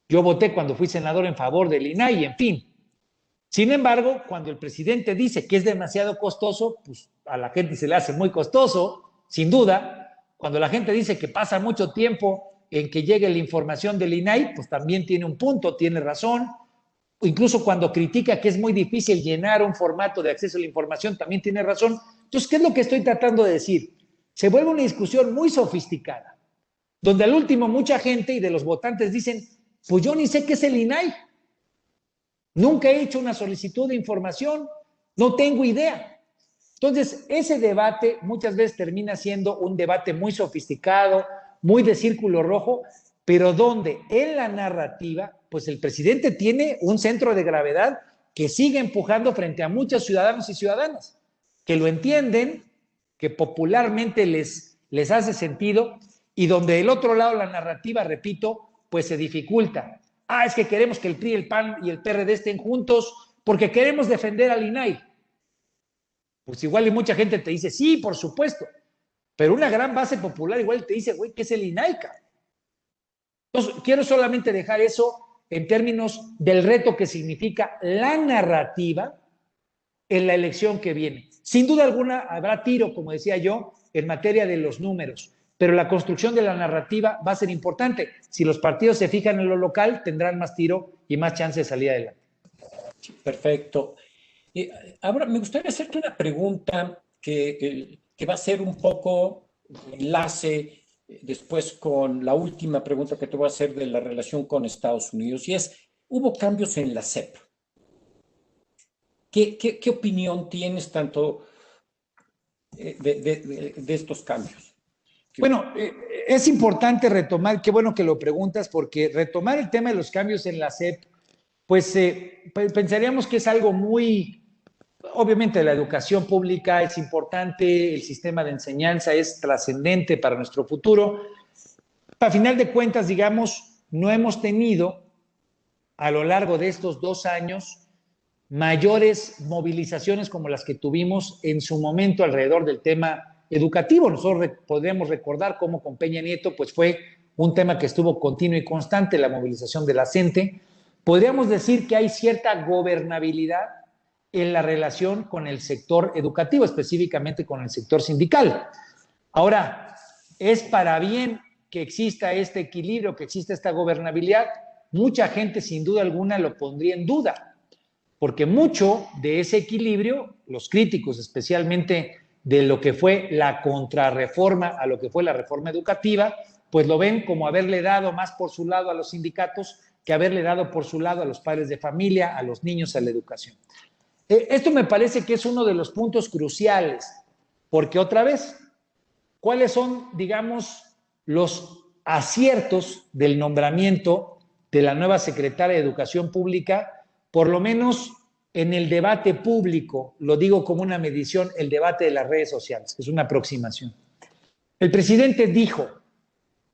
Yo voté cuando fui senador en favor del INAI, en fin. Sin embargo, cuando el presidente dice que es demasiado costoso, pues a la gente se le hace muy costoso, sin duda. Cuando la gente dice que pasa mucho tiempo en que llegue la información del INAI, pues también tiene un punto, tiene razón. Incluso cuando critica que es muy difícil llenar un formato de acceso a la información, también tiene razón. Entonces, ¿qué es lo que estoy tratando de decir? Se vuelve una discusión muy sofisticada, donde al último mucha gente y de los votantes dicen, pues yo ni sé qué es el INAI. Nunca he hecho una solicitud de información, no tengo idea. Entonces, ese debate muchas veces termina siendo un debate muy sofisticado, muy de círculo rojo, pero donde en la narrativa, pues el presidente tiene un centro de gravedad que sigue empujando frente a muchos ciudadanos y ciudadanas, que lo entienden, que popularmente les hace sentido, y donde del otro lado la narrativa, repito, pues se dificulta. Es que queremos que el PRI, el PAN y el PRD estén juntos porque queremos defender al INAI. Pues igual y mucha gente te dice, sí, por supuesto, pero una gran base popular igual te dice, güey, ¿qué es el INAI? Entonces, quiero solamente dejar eso en términos del reto que significa la narrativa en la elección que viene. Sin duda alguna habrá tiro, como decía yo, en materia de los números, pero la construcción de la narrativa va a ser importante. Si los partidos se fijan en lo local, tendrán más tiro y más chance de salir adelante. Perfecto. Ahora, me gustaría hacerte una pregunta que va a ser un poco enlace después con la última pregunta que te voy a hacer de la relación con Estados Unidos, y es, hubo cambios en la SEP. ¿Qué opinión tienes tanto de estos cambios? Bueno, es importante retomar, qué bueno que lo preguntas, porque retomar el tema de los cambios en la SEP, pues pensaríamos que es algo muy, obviamente la educación pública es importante, el sistema de enseñanza es trascendente para nuestro futuro. A final de cuentas, digamos, no hemos tenido a lo largo de estos 2 años mayores movilizaciones como las que tuvimos en su momento alrededor del tema educativo. Nosotros podemos recordar cómo con Peña Nieto pues fue un tema que estuvo continuo y constante, la movilización de la CENTE. Podríamos decir que hay cierta gobernabilidad en la relación con el sector educativo, específicamente con el sector sindical. Ahora, ¿es para bien que exista este equilibrio, que exista esta gobernabilidad? Mucha gente sin duda alguna lo pondría en duda, porque mucho de ese equilibrio, los críticos especialmente de lo que fue la contrarreforma a lo que fue la reforma educativa, pues lo ven como haberle dado más por su lado a los sindicatos que haberle dado por su lado a los padres de familia, a los niños, a la educación. Esto me parece que es uno de los puntos cruciales, porque otra vez, ¿cuáles son, digamos, los aciertos del nombramiento de la nueva secretaria de Educación Pública, por lo menos en el debate público, lo digo como una medición, el debate de las redes sociales, es una aproximación. El presidente dijo: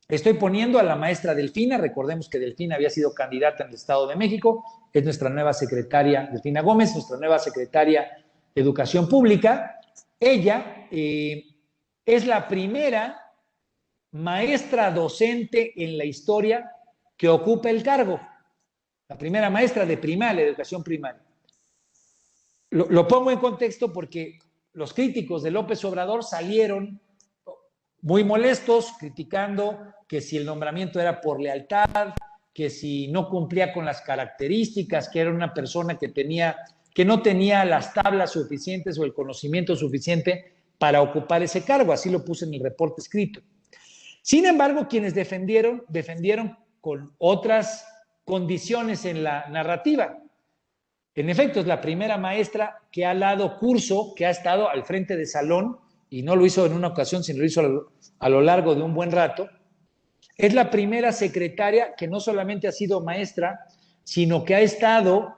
estoy poniendo a la maestra Delfina, recordemos que Delfina había sido candidata en el Estado de México, es nuestra nueva secretaria, Delfina Gómez, nuestra nueva secretaria de Educación Pública. Ella es la primera maestra docente en la historia que ocupa el cargo, la primera maestra de primaria, de educación primaria. Lo pongo en contexto porque los críticos de López Obrador salieron muy molestos, criticando que si el nombramiento era por lealtad, que si no cumplía con las características, que era una persona que no tenía las tablas suficientes o el conocimiento suficiente para ocupar ese cargo. Así lo puse en el reporte escrito. Sin embargo, quienes defendieron con otras condiciones en la narrativa. En efecto, es la primera maestra que ha dado curso, que ha estado al frente de salón, y no lo hizo en una ocasión, sino lo hizo a lo largo de un buen rato. Es la primera secretaria que no solamente ha sido maestra, sino que ha estado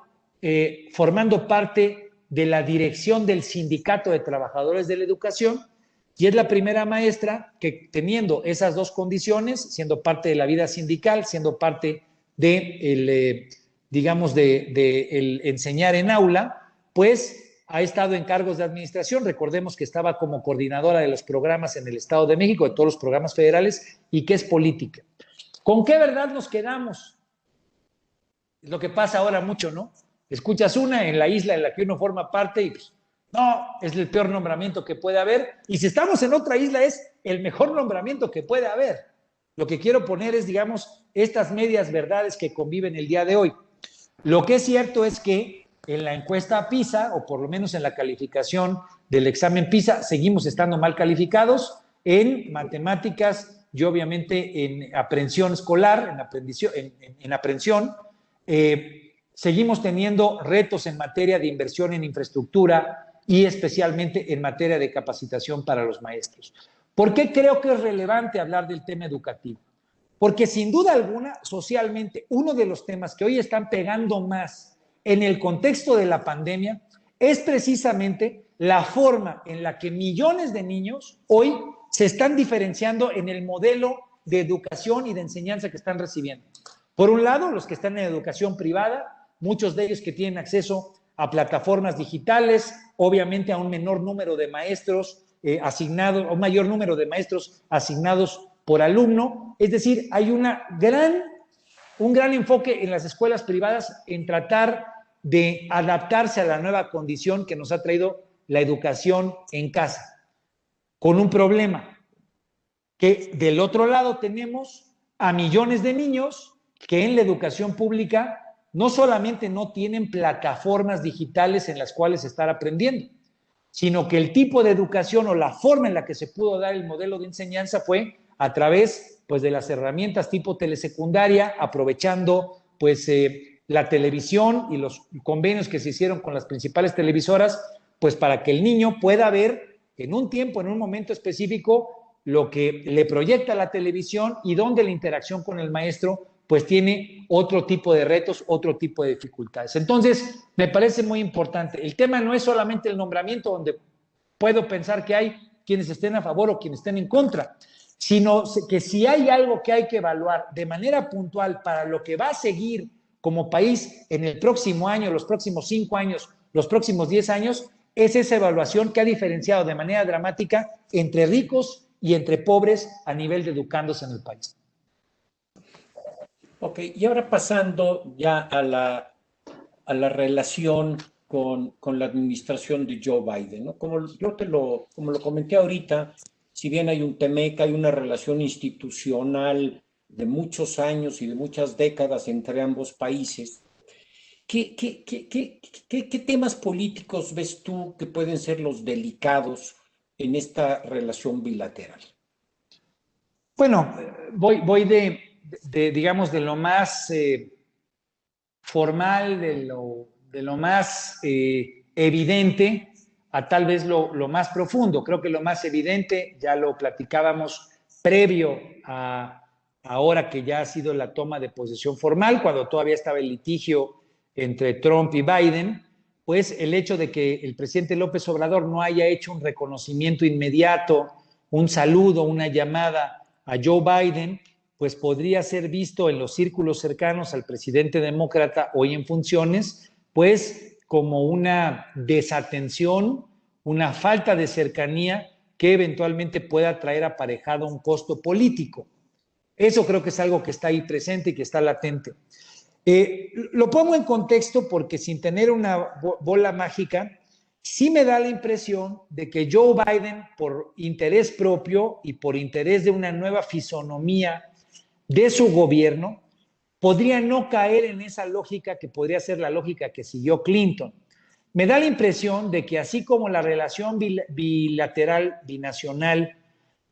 formando parte de la dirección del Sindicato de Trabajadores de la Educación, y es la primera maestra que, teniendo esas dos condiciones, siendo parte de la vida sindical, siendo parte de el enseñar en aula, pues ha estado en cargos de administración. Recordemos que estaba como coordinadora de los programas en el Estado de México, de todos los programas federales, y que es política. ¿Con qué verdad nos quedamos? Es lo que pasa ahora mucho, ¿no? Escuchas una en la isla en la que uno forma parte y pues, no, es el peor nombramiento que puede haber. Y si estamos en otra isla es el mejor nombramiento que puede haber. Lo que quiero poner es, digamos, estas medias verdades que conviven el día de hoy. Lo que es cierto es que en la encuesta PISA, o por lo menos en la calificación del examen PISA, seguimos estando mal calificados en matemáticas y obviamente en aprehensión escolar, en aprehensión. Seguimos teniendo retos en materia de inversión en infraestructura y especialmente en materia de capacitación para los maestros. ¿Por qué creo que es relevante hablar del tema educativo? Porque sin duda alguna, socialmente, uno de los temas que hoy están pegando más en el contexto de la pandemia es precisamente la forma en la que millones de niños hoy se están diferenciando en el modelo de educación y de enseñanza que están recibiendo. Por un lado, los que están en educación privada, muchos de ellos que tienen acceso a plataformas digitales, obviamente a un menor número de maestros asignados, o mayor número de maestros asignados por alumno. Es decir, hay un gran enfoque en las escuelas privadas en tratar de adaptarse a la nueva condición que nos ha traído la educación en casa, con un problema, que del otro lado tenemos a millones de niños que en la educación pública no solamente no tienen plataformas digitales en las cuales estar aprendiendo, sino que el tipo de educación o la forma en la que se pudo dar el modelo de enseñanza fue a través pues, de las herramientas tipo telesecundaria, aprovechando pues, la televisión y los convenios que se hicieron con las principales televisoras, pues para que el niño pueda ver en un tiempo, en un momento específico, lo que le proyecta la televisión y donde la interacción con el maestro pues tiene otro tipo de retos, otro tipo de dificultades. Entonces, me parece muy importante. El tema no es solamente el nombramiento, donde puedo pensar que hay quienes estén a favor o quienes estén en contra, sino que si hay algo que hay que evaluar de manera puntual para lo que va a seguir como país en el próximo año, los próximos 5 años, los próximos 10 años, es esa evaluación que ha diferenciado de manera dramática entre ricos y entre pobres a nivel de educandos en el país. Ok, y ahora pasando ya a la relación con la administración de Joe Biden, ¿no? Como lo comenté ahorita, si bien hay un TEMEC, hay una relación institucional de muchos años y de muchas décadas entre ambos países. ¿Qué temas políticos ves tú que pueden ser los delicados en esta relación bilateral? Bueno, voy digamos, de lo más formal, de lo más evidente, a tal vez lo más profundo. Creo que lo más evidente, ya lo platicábamos previo a ahora que ya ha sido la toma de posesión formal, cuando todavía estaba el litigio entre Trump y Biden, pues el hecho de que el presidente López Obrador no haya hecho un reconocimiento inmediato, un saludo, una llamada a Joe Biden, pues podría ser visto en los círculos cercanos al presidente demócrata hoy en funciones, pues como una desatención, una falta de cercanía que eventualmente pueda traer aparejado un costo político. Eso creo que es algo que está ahí presente y que está latente. Lo pongo en contexto porque sin tener una bola mágica, sí me da la impresión de que Joe Biden, por interés propio y por interés de una nueva fisonomía de su gobierno, podría no caer en esa lógica que podría ser la lógica que siguió Clinton. Me da la impresión de que así como la relación bilateral, binacional,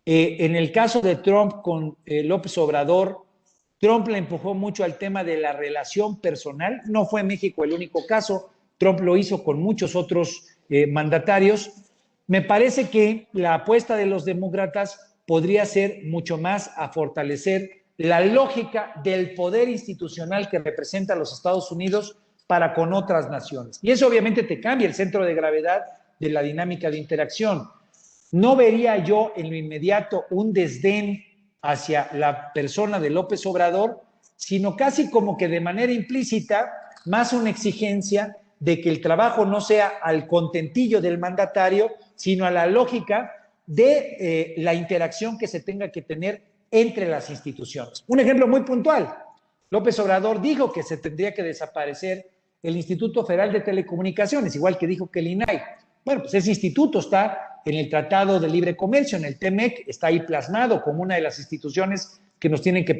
en el caso de Trump con López Obrador, Trump le empujó mucho al tema de la relación personal. No fue México el único caso. Trump lo hizo con muchos otros mandatarios. Me parece que la apuesta de los demócratas podría ser mucho más a fortalecer la lógica del poder institucional que representa a los Estados Unidos para con otras naciones. Y eso obviamente te cambia el centro de gravedad de la dinámica de interacción. No vería yo en lo inmediato un desdén hacia la persona de López Obrador, sino casi como que de manera implícita, más una exigencia de que el trabajo no sea al contentillo del mandatario, sino a la lógica de la interacción que se tenga que tener entre las instituciones. Un ejemplo muy puntual, López Obrador dijo que se tendría que desaparecer el Instituto Federal de Telecomunicaciones, igual que dijo que el INAI. Bueno, pues ese instituto está en el Tratado de Libre Comercio, en el TEMEC, está ahí plasmado como una de las instituciones que nos tienen que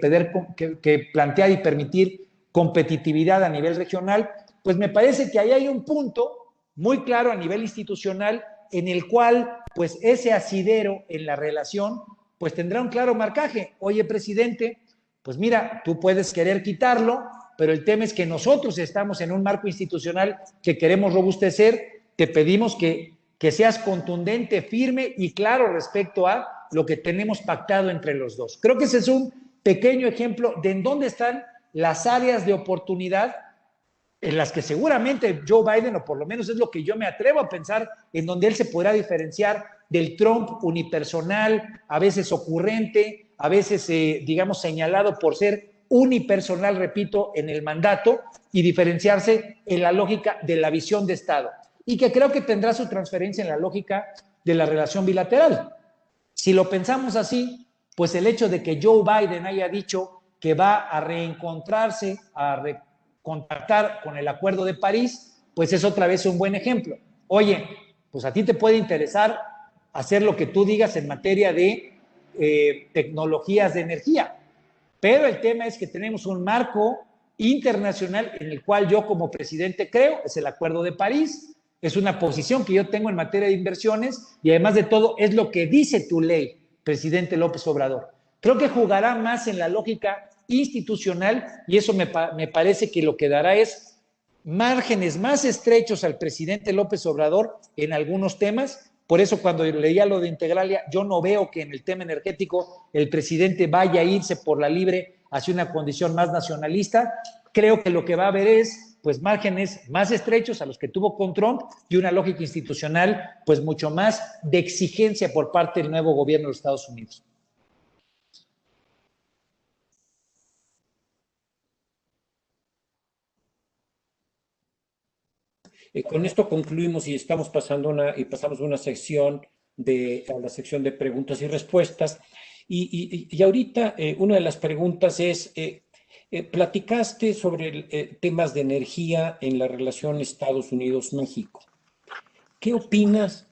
plantear y permitir competitividad a nivel regional. Pues me parece que ahí hay un punto muy claro a nivel institucional en el cual pues ese asidero en la relación pues tendrá un claro marcaje. Oye, presidente, pues mira, tú puedes querer quitarlo, pero el tema es que nosotros estamos en un marco institucional que queremos robustecer. Te pedimos que seas contundente, firme y claro respecto a lo que tenemos pactado entre los dos. Creo que ese es un pequeño ejemplo de en dónde están las áreas de oportunidad en las que seguramente Joe Biden, o por lo menos es lo que yo me atrevo a pensar, en donde él se podrá diferenciar del Trump unipersonal, a veces ocurrente, a veces, digamos, señalado por ser unipersonal, repito, en el mandato, y diferenciarse en la lógica de la visión de Estado. Y que creo que tendrá su transferencia en la lógica de la relación bilateral. Si lo pensamos así, pues el hecho de que Joe Biden haya dicho que va a reencontrarse, a contactar con el Acuerdo de París, pues es otra vez un buen ejemplo. Oye, pues a ti te puede interesar hacer lo que tú digas en materia de tecnologías de energía, pero el tema es que tenemos un marco internacional en el cual yo como presidente creo, es el Acuerdo de París, es una posición que yo tengo en materia de inversiones y además de todo es lo que dice tu ley, presidente López Obrador. Creo que jugará más en la lógica institucional y eso me parece que lo que dará es márgenes más estrechos al presidente López Obrador en algunos temas. Por eso cuando leía lo de Integralia, yo no veo que en el tema energético el presidente vaya a irse por la libre hacia una condición más nacionalista. Creo que lo que va a haber es pues márgenes más estrechos a los que tuvo con Trump y una lógica institucional pues mucho más de exigencia por parte del nuevo gobierno de los Estados Unidos. Con esto concluimos y estamos pasando pasamos una sección a la sección de preguntas y respuestas. Y ahorita una de las preguntas es, platicaste sobre temas de energía en la relación Estados Unidos-México. ¿Qué opinas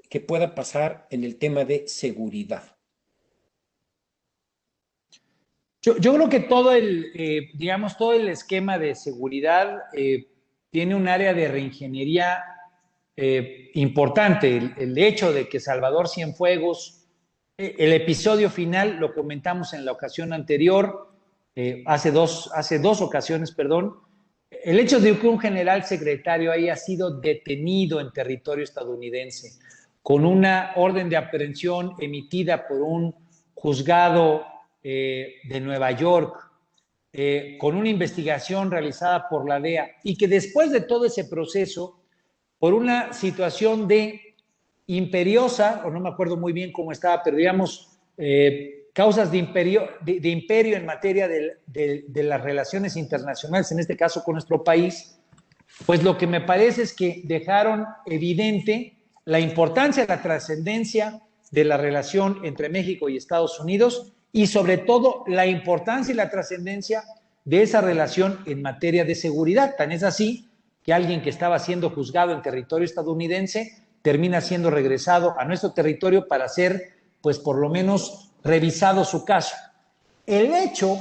que pueda pasar en el tema de seguridad? Yo creo que todo digamos, todo el esquema de seguridad tiene un área de reingeniería importante. El hecho de que Salvador Cienfuegos, el episodio final, lo comentamos en la ocasión anterior, hace dos ocasiones, perdón, el hecho de que un general secretario haya sido detenido en territorio estadounidense con una orden de aprehensión emitida por un juzgado de Nueva York, con una investigación realizada por la DEA, y que después de todo ese proceso, por una situación de imperiosa, o no me acuerdo muy bien cómo estaba, pero digamos, causas de imperio en materia de las relaciones internacionales, en este caso con nuestro país, pues lo que me parece es que dejaron evidente la importancia, la trascendencia de la relación entre México y Estados Unidos, y sobre todo la importancia y la trascendencia de esa relación en materia de seguridad. Tan es así que alguien que estaba siendo juzgado en territorio estadounidense termina siendo regresado a nuestro territorio para ser, pues por lo menos, revisado su caso. El hecho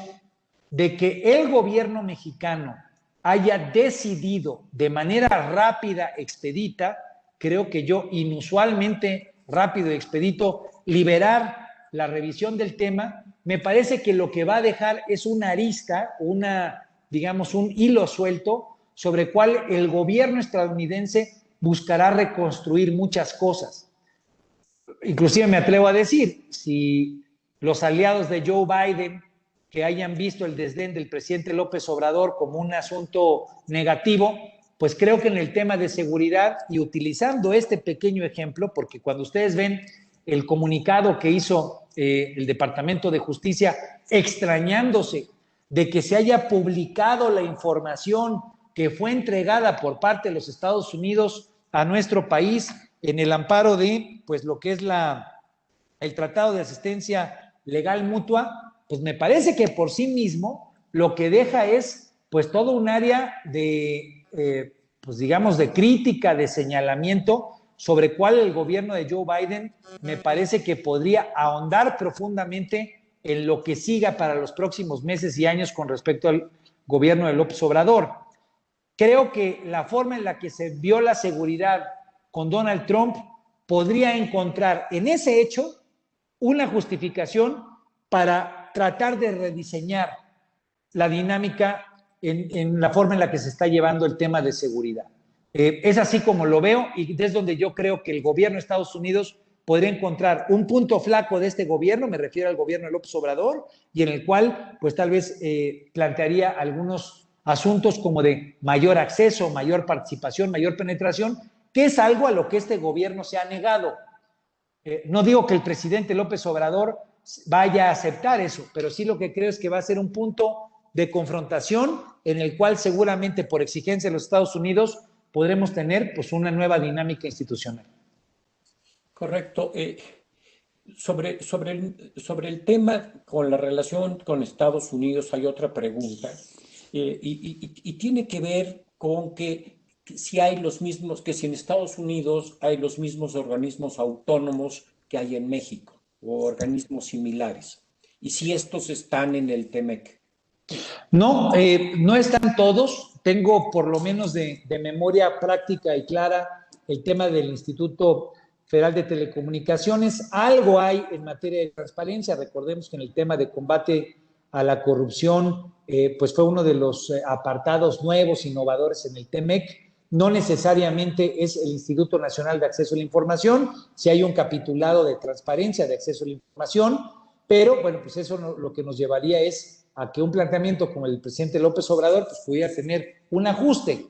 de que el gobierno mexicano haya decidido de manera rápida, expedita, creo que yo inusualmente rápido y expedito, liberar la revisión del tema, me parece que lo que va a dejar es una arista, digamos, un hilo suelto sobre el cual el gobierno estadounidense buscará reconstruir muchas cosas. Inclusive me atrevo a decir, si los aliados de Joe Biden, que hayan visto el desdén del presidente López Obrador como un asunto negativo, pues creo que en el tema de seguridad, y utilizando este pequeño ejemplo, porque cuando ustedes ven el comunicado que hizo el Departamento de Justicia, extrañándose de que se haya publicado la información que fue entregada por parte de los Estados Unidos a nuestro país en el amparo de, pues, lo que es el Tratado de Asistencia Legal Mutua, pues me parece que por sí mismo lo que deja es, pues, todo un área de, pues digamos, de crítica, de señalamiento, sobre cuál el gobierno de Joe Biden me parece que podría ahondar profundamente en lo que siga para los próximos meses y años con respecto al gobierno de López Obrador. Creo que la forma en la que se vio la seguridad con Donald Trump podría encontrar en ese hecho una justificación para tratar de rediseñar la dinámica en la forma en la que se está llevando el tema de seguridad. Es así como lo veo, y desde donde yo creo que el gobierno de Estados Unidos podría encontrar un punto flaco de este gobierno, me refiero al gobierno de López Obrador, y en el cual pues tal vez plantearía algunos asuntos como de mayor acceso, mayor participación, mayor penetración, que es algo a lo que este gobierno se ha negado. No digo que el presidente López Obrador vaya a aceptar eso, pero sí lo que creo es que va a ser un punto de confrontación en el cual seguramente por exigencia de los Estados Unidos podremos tener pues una nueva dinámica institucional. Correcto. Sobre el tema con la relación con Estados Unidos hay otra pregunta y tiene que ver con que si hay los mismos, que si en Estados Unidos hay los mismos organismos autónomos que hay en México o organismos similares y si estos están en el TEMEC. No, no están todos. Tengo por lo menos de memoria práctica y clara el tema del Instituto Federal de Telecomunicaciones. Algo hay en materia de transparencia. Recordemos que en el tema de combate a la corrupción, pues fue uno de los apartados nuevos, innovadores en el TEMEC. No necesariamente es el Instituto Nacional de Acceso a la Información, si hay un capitulado de transparencia, de acceso a la información, pero bueno, pues eso lo que nos llevaría es a que un planteamiento como el del presidente López Obrador pues pudiera tener un ajuste.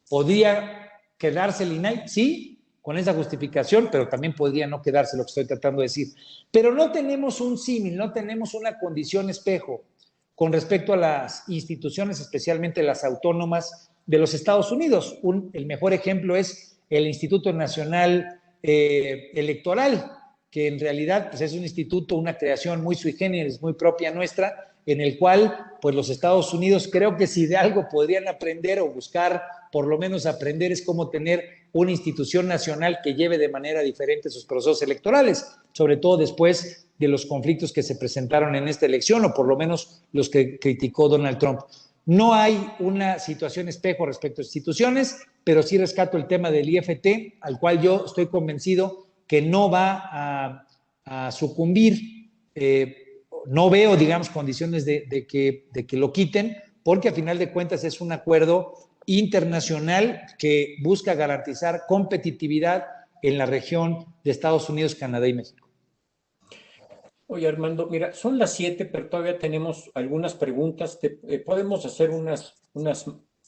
¿Podría quedarse el INAI? Sí, con esa justificación, pero también podría no quedarse, lo que estoy tratando de decir. Pero no tenemos un símil, no tenemos una condición espejo con respecto a las instituciones, especialmente las autónomas de los Estados Unidos. El mejor ejemplo es el Instituto Nacional Electoral, que en realidad pues, es un instituto, una creación muy sui generis, muy propia nuestra, en el cual pues los Estados Unidos creo que si de algo podrían aprender o buscar por lo menos aprender es cómo tener una institución nacional que lleve de manera diferente sus procesos electorales, sobre todo después de los conflictos que se presentaron en esta elección o por lo menos los que criticó Donald Trump. No hay una situación espejo respecto a instituciones, pero sí rescato el tema del IFT, al cual yo estoy convencido que no va a sucumbir. No veo, digamos, condiciones de que lo quiten, porque a final de cuentas es un acuerdo internacional que busca garantizar competitividad en la región de Estados Unidos, Canadá y México. Oye, Armando, mira, son las 7, pero todavía tenemos algunas preguntas. Podemos hacer unas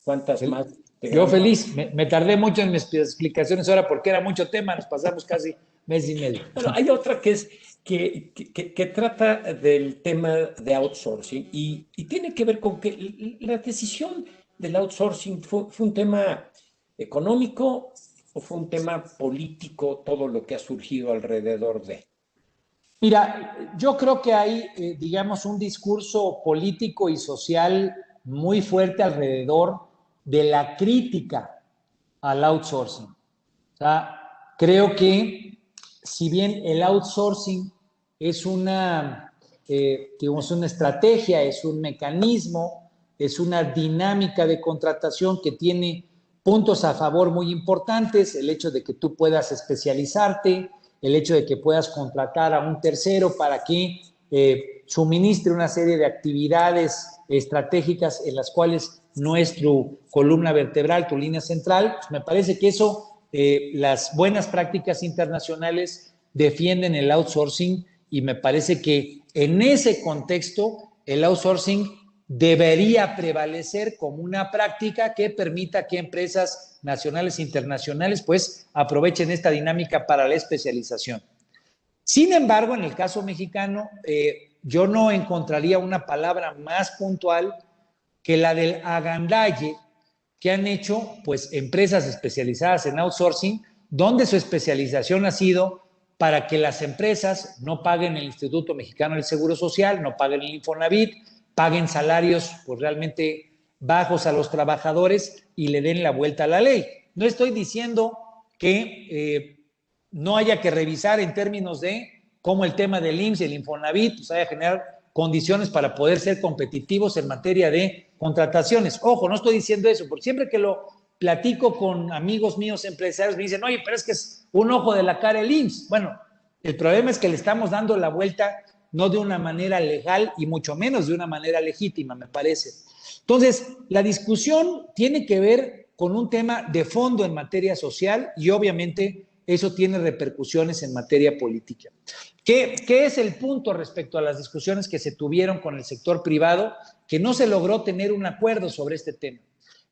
cuantas más de Yo gran valor. feliz, me tardé mucho en mis explicaciones ahora porque era mucho tema, nos pasamos casi mes y medio. Bueno, hay otra que es que trata del tema de outsourcing y tiene que ver con que la decisión del outsourcing fue un tema económico o fue un tema político, todo lo que ha surgido alrededor de. Mira, yo creo que hay, digamos, un discurso político y social muy fuerte alrededor de la crítica al outsourcing. O sea, creo que si bien el outsourcing es digamos, una estrategia, es un mecanismo, es una dinámica de contratación que tiene puntos a favor muy importantes, el hecho de que tú puedas especializarte, el hecho de que puedas contratar a un tercero para que suministre una serie de actividades estratégicas en las cuales no es tu columna vertebral, tu línea central. Pues me parece que eso, las buenas prácticas internacionales defienden el outsourcing y me parece que en ese contexto el outsourcing debería prevalecer como una práctica que permita que empresas nacionales e internacionales pues aprovechen esta dinámica para la especialización. Sin embargo, en el caso mexicano, yo no encontraría una palabra más puntual que la del agandalle que han hecho pues empresas especializadas en outsourcing, donde su especialización ha sido para que las empresas no paguen el Instituto Mexicano del Seguro Social, no paguen el Infonavit, paguen salarios pues realmente bajos a los trabajadores y le den la vuelta a la ley. No estoy diciendo que no haya que revisar en términos de cómo el tema del IMSS y el Infonavit pues haya que generar condiciones para poder ser competitivos en materia de contrataciones. Ojo, no estoy diciendo eso, porque siempre que lo platico con amigos míos empresarios me dicen, oye, pero es que es un ojo de la cara el IMSS. Bueno, el problema es que le estamos dando la vuelta no de una manera legal y mucho menos de una manera legítima, me parece. Entonces, la discusión tiene que ver con un tema de fondo en materia social y obviamente eso tiene repercusiones en materia política. ¿Qué es el punto respecto a las discusiones que se tuvieron con el sector privado? Que no se logró tener un acuerdo sobre este tema.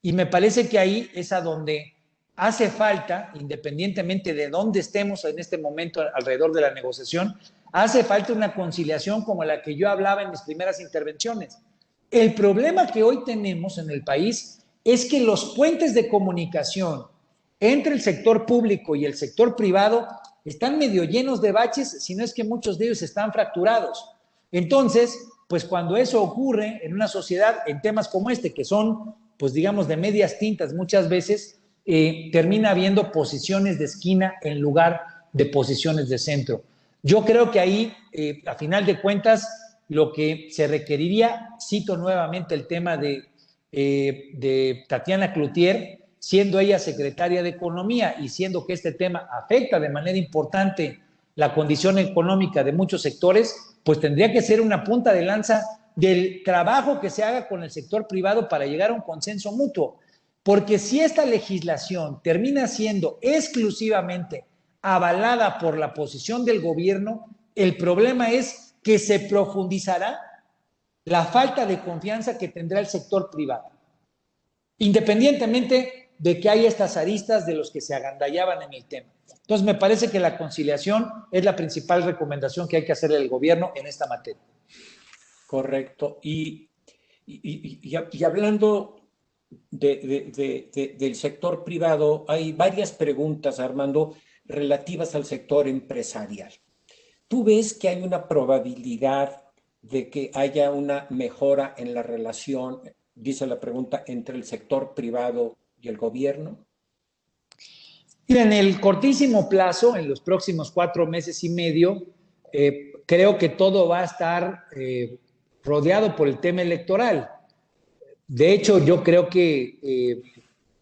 Y me parece que ahí es a donde hace falta, independientemente de dónde estemos en este momento alrededor de la negociación, hace falta una conciliación como la que yo hablaba en mis primeras intervenciones. El problema que hoy tenemos en el país es que los puentes de comunicación entre el sector público y el sector privado están medio llenos de baches, si no es que muchos de ellos están fracturados. Entonces, pues cuando eso ocurre en una sociedad, en temas como este, que son, pues digamos, de medias tintas muchas veces, termina habiendo posiciones de esquina en lugar de posiciones de centro. Yo creo que ahí, a final de cuentas, lo que se requeriría, cito nuevamente el tema de Tatiana Cloutier, siendo ella secretaria de Economía y siendo que este tema afecta de manera importante la condición económica de muchos sectores, pues tendría que ser una punta de lanza del trabajo que se haga con el sector privado para llegar a un consenso mutuo. Porque si esta legislación termina siendo exclusivamente avalada por la posición del gobierno, el problema es que se profundizará la falta de confianza que tendrá el sector privado, independientemente de que hay estas aristas de los que se agandallaban en el tema. Entonces, me parece que la conciliación es la principal recomendación que hay que hacerle al gobierno en esta materia. Correcto. Y hablando del sector privado, hay varias preguntas, Armando, relativas al sector empresarial. ¿Tú ves que hay una probabilidad de que haya una mejora en la relación, dice la pregunta, entre el sector privado y el gobierno? Mira, en el cortísimo plazo, en los próximos 4 meses y medio, creo que todo va a estar rodeado por el tema electoral. De hecho, yo creo que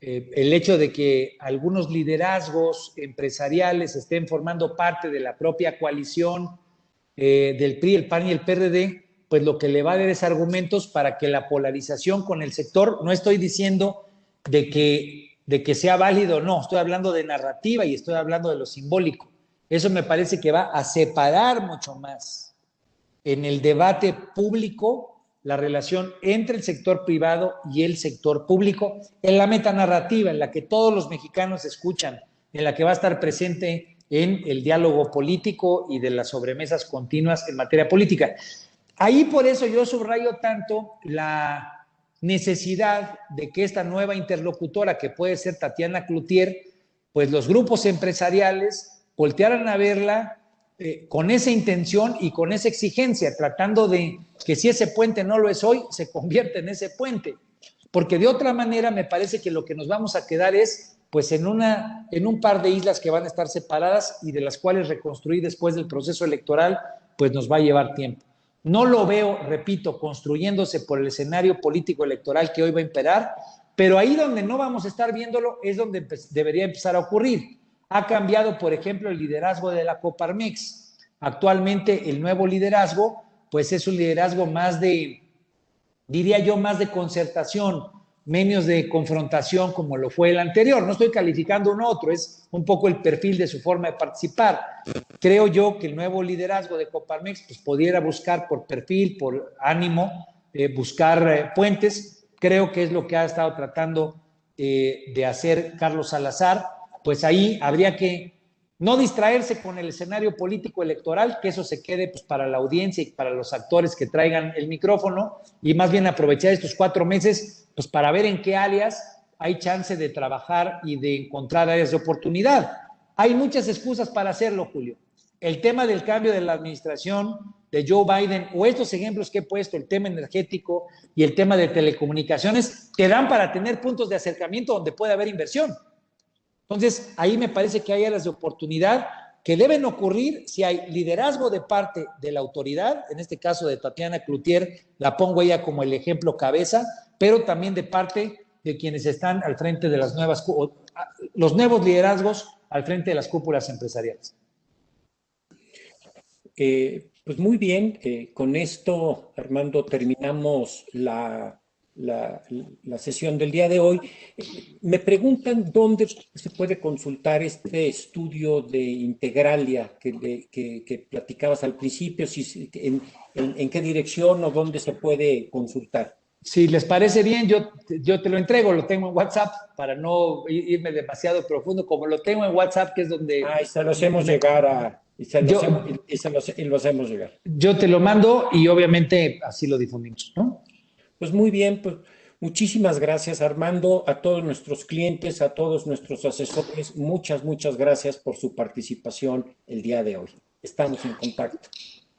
el hecho de que algunos liderazgos empresariales estén formando parte de la propia coalición del PRI, el PAN y el PRD, pues lo que le va a dar es argumentos para que la polarización con el sector, no estoy diciendo de que sea válido o no, estoy hablando de narrativa y estoy hablando de lo simbólico. Eso me parece que va a separar mucho más en el debate público la relación entre el sector privado y el sector público, en la metanarrativa, en la que todos los mexicanos escuchan, en la que va a estar presente en el diálogo político y de las sobremesas continuas en materia política. Ahí por eso yo subrayo tanto la necesidad de que esta nueva interlocutora, que puede ser Tatiana Cloutier, pues los grupos empresariales voltearan a verla con esa intención y con esa exigencia, tratando de que si ese puente no lo es hoy, se convierta en ese puente. Porque de otra manera me parece que lo que nos vamos a quedar es pues en un par de islas que van a estar separadas y de las cuales reconstruir después del proceso electoral pues nos va a llevar tiempo. No lo veo, repito, construyéndose por el escenario político electoral que hoy va a imperar, pero ahí donde no vamos a estar viéndolo es donde debería empezar a ocurrir. Ha cambiado, por ejemplo, el liderazgo de la Coparmex. Actualmente el nuevo liderazgo, pues es un liderazgo más de, diría yo, más de concertación, menos de confrontación como lo fue el anterior. No estoy calificando un otro, es un poco el perfil de su forma de participar. Creo yo que el nuevo liderazgo de Coparmex pues, pudiera buscar por perfil, por ánimo, buscar puentes. Creo que es lo que ha estado tratando de hacer Carlos Salazar. Pues ahí habría que no distraerse con el escenario político electoral, que eso se quede pues, para la audiencia y para los actores que traigan el micrófono, y más bien aprovechar estos 4 meses pues, para ver en qué áreas hay chance de trabajar y de encontrar áreas de oportunidad. Hay muchas excusas para hacerlo, Julio. El tema del cambio de la administración de Joe Biden, o estos ejemplos que he puesto, el tema energético y el tema de telecomunicaciones, te dan para tener puntos de acercamiento donde puede haber inversión. Entonces, ahí me parece que hay áreas de oportunidad que deben ocurrir si hay liderazgo de parte de la autoridad, en este caso de Tatiana Cloutier, la pongo ella como el ejemplo cabeza, pero también de parte de quienes están al frente de las los nuevos liderazgos al frente de las cúpulas empresariales. Pues muy bien, con esto, Armando, terminamos la sesión del día de hoy. Me preguntan dónde se puede consultar este estudio de Integralia que platicabas al principio, en qué dirección o dónde se puede consultar. Si les parece bien, yo te lo entrego, lo tengo en WhatsApp para no irme demasiado profundo, como lo tengo en WhatsApp, que es donde... Y se lo hacemos llegar lo hacemos llegar. Yo te lo mando y obviamente así lo difundimos, ¿no? Pues muy bien, pues muchísimas gracias, Armando, a todos nuestros clientes, a todos nuestros asesores, muchas gracias por su participación el día de hoy. Estamos en contacto.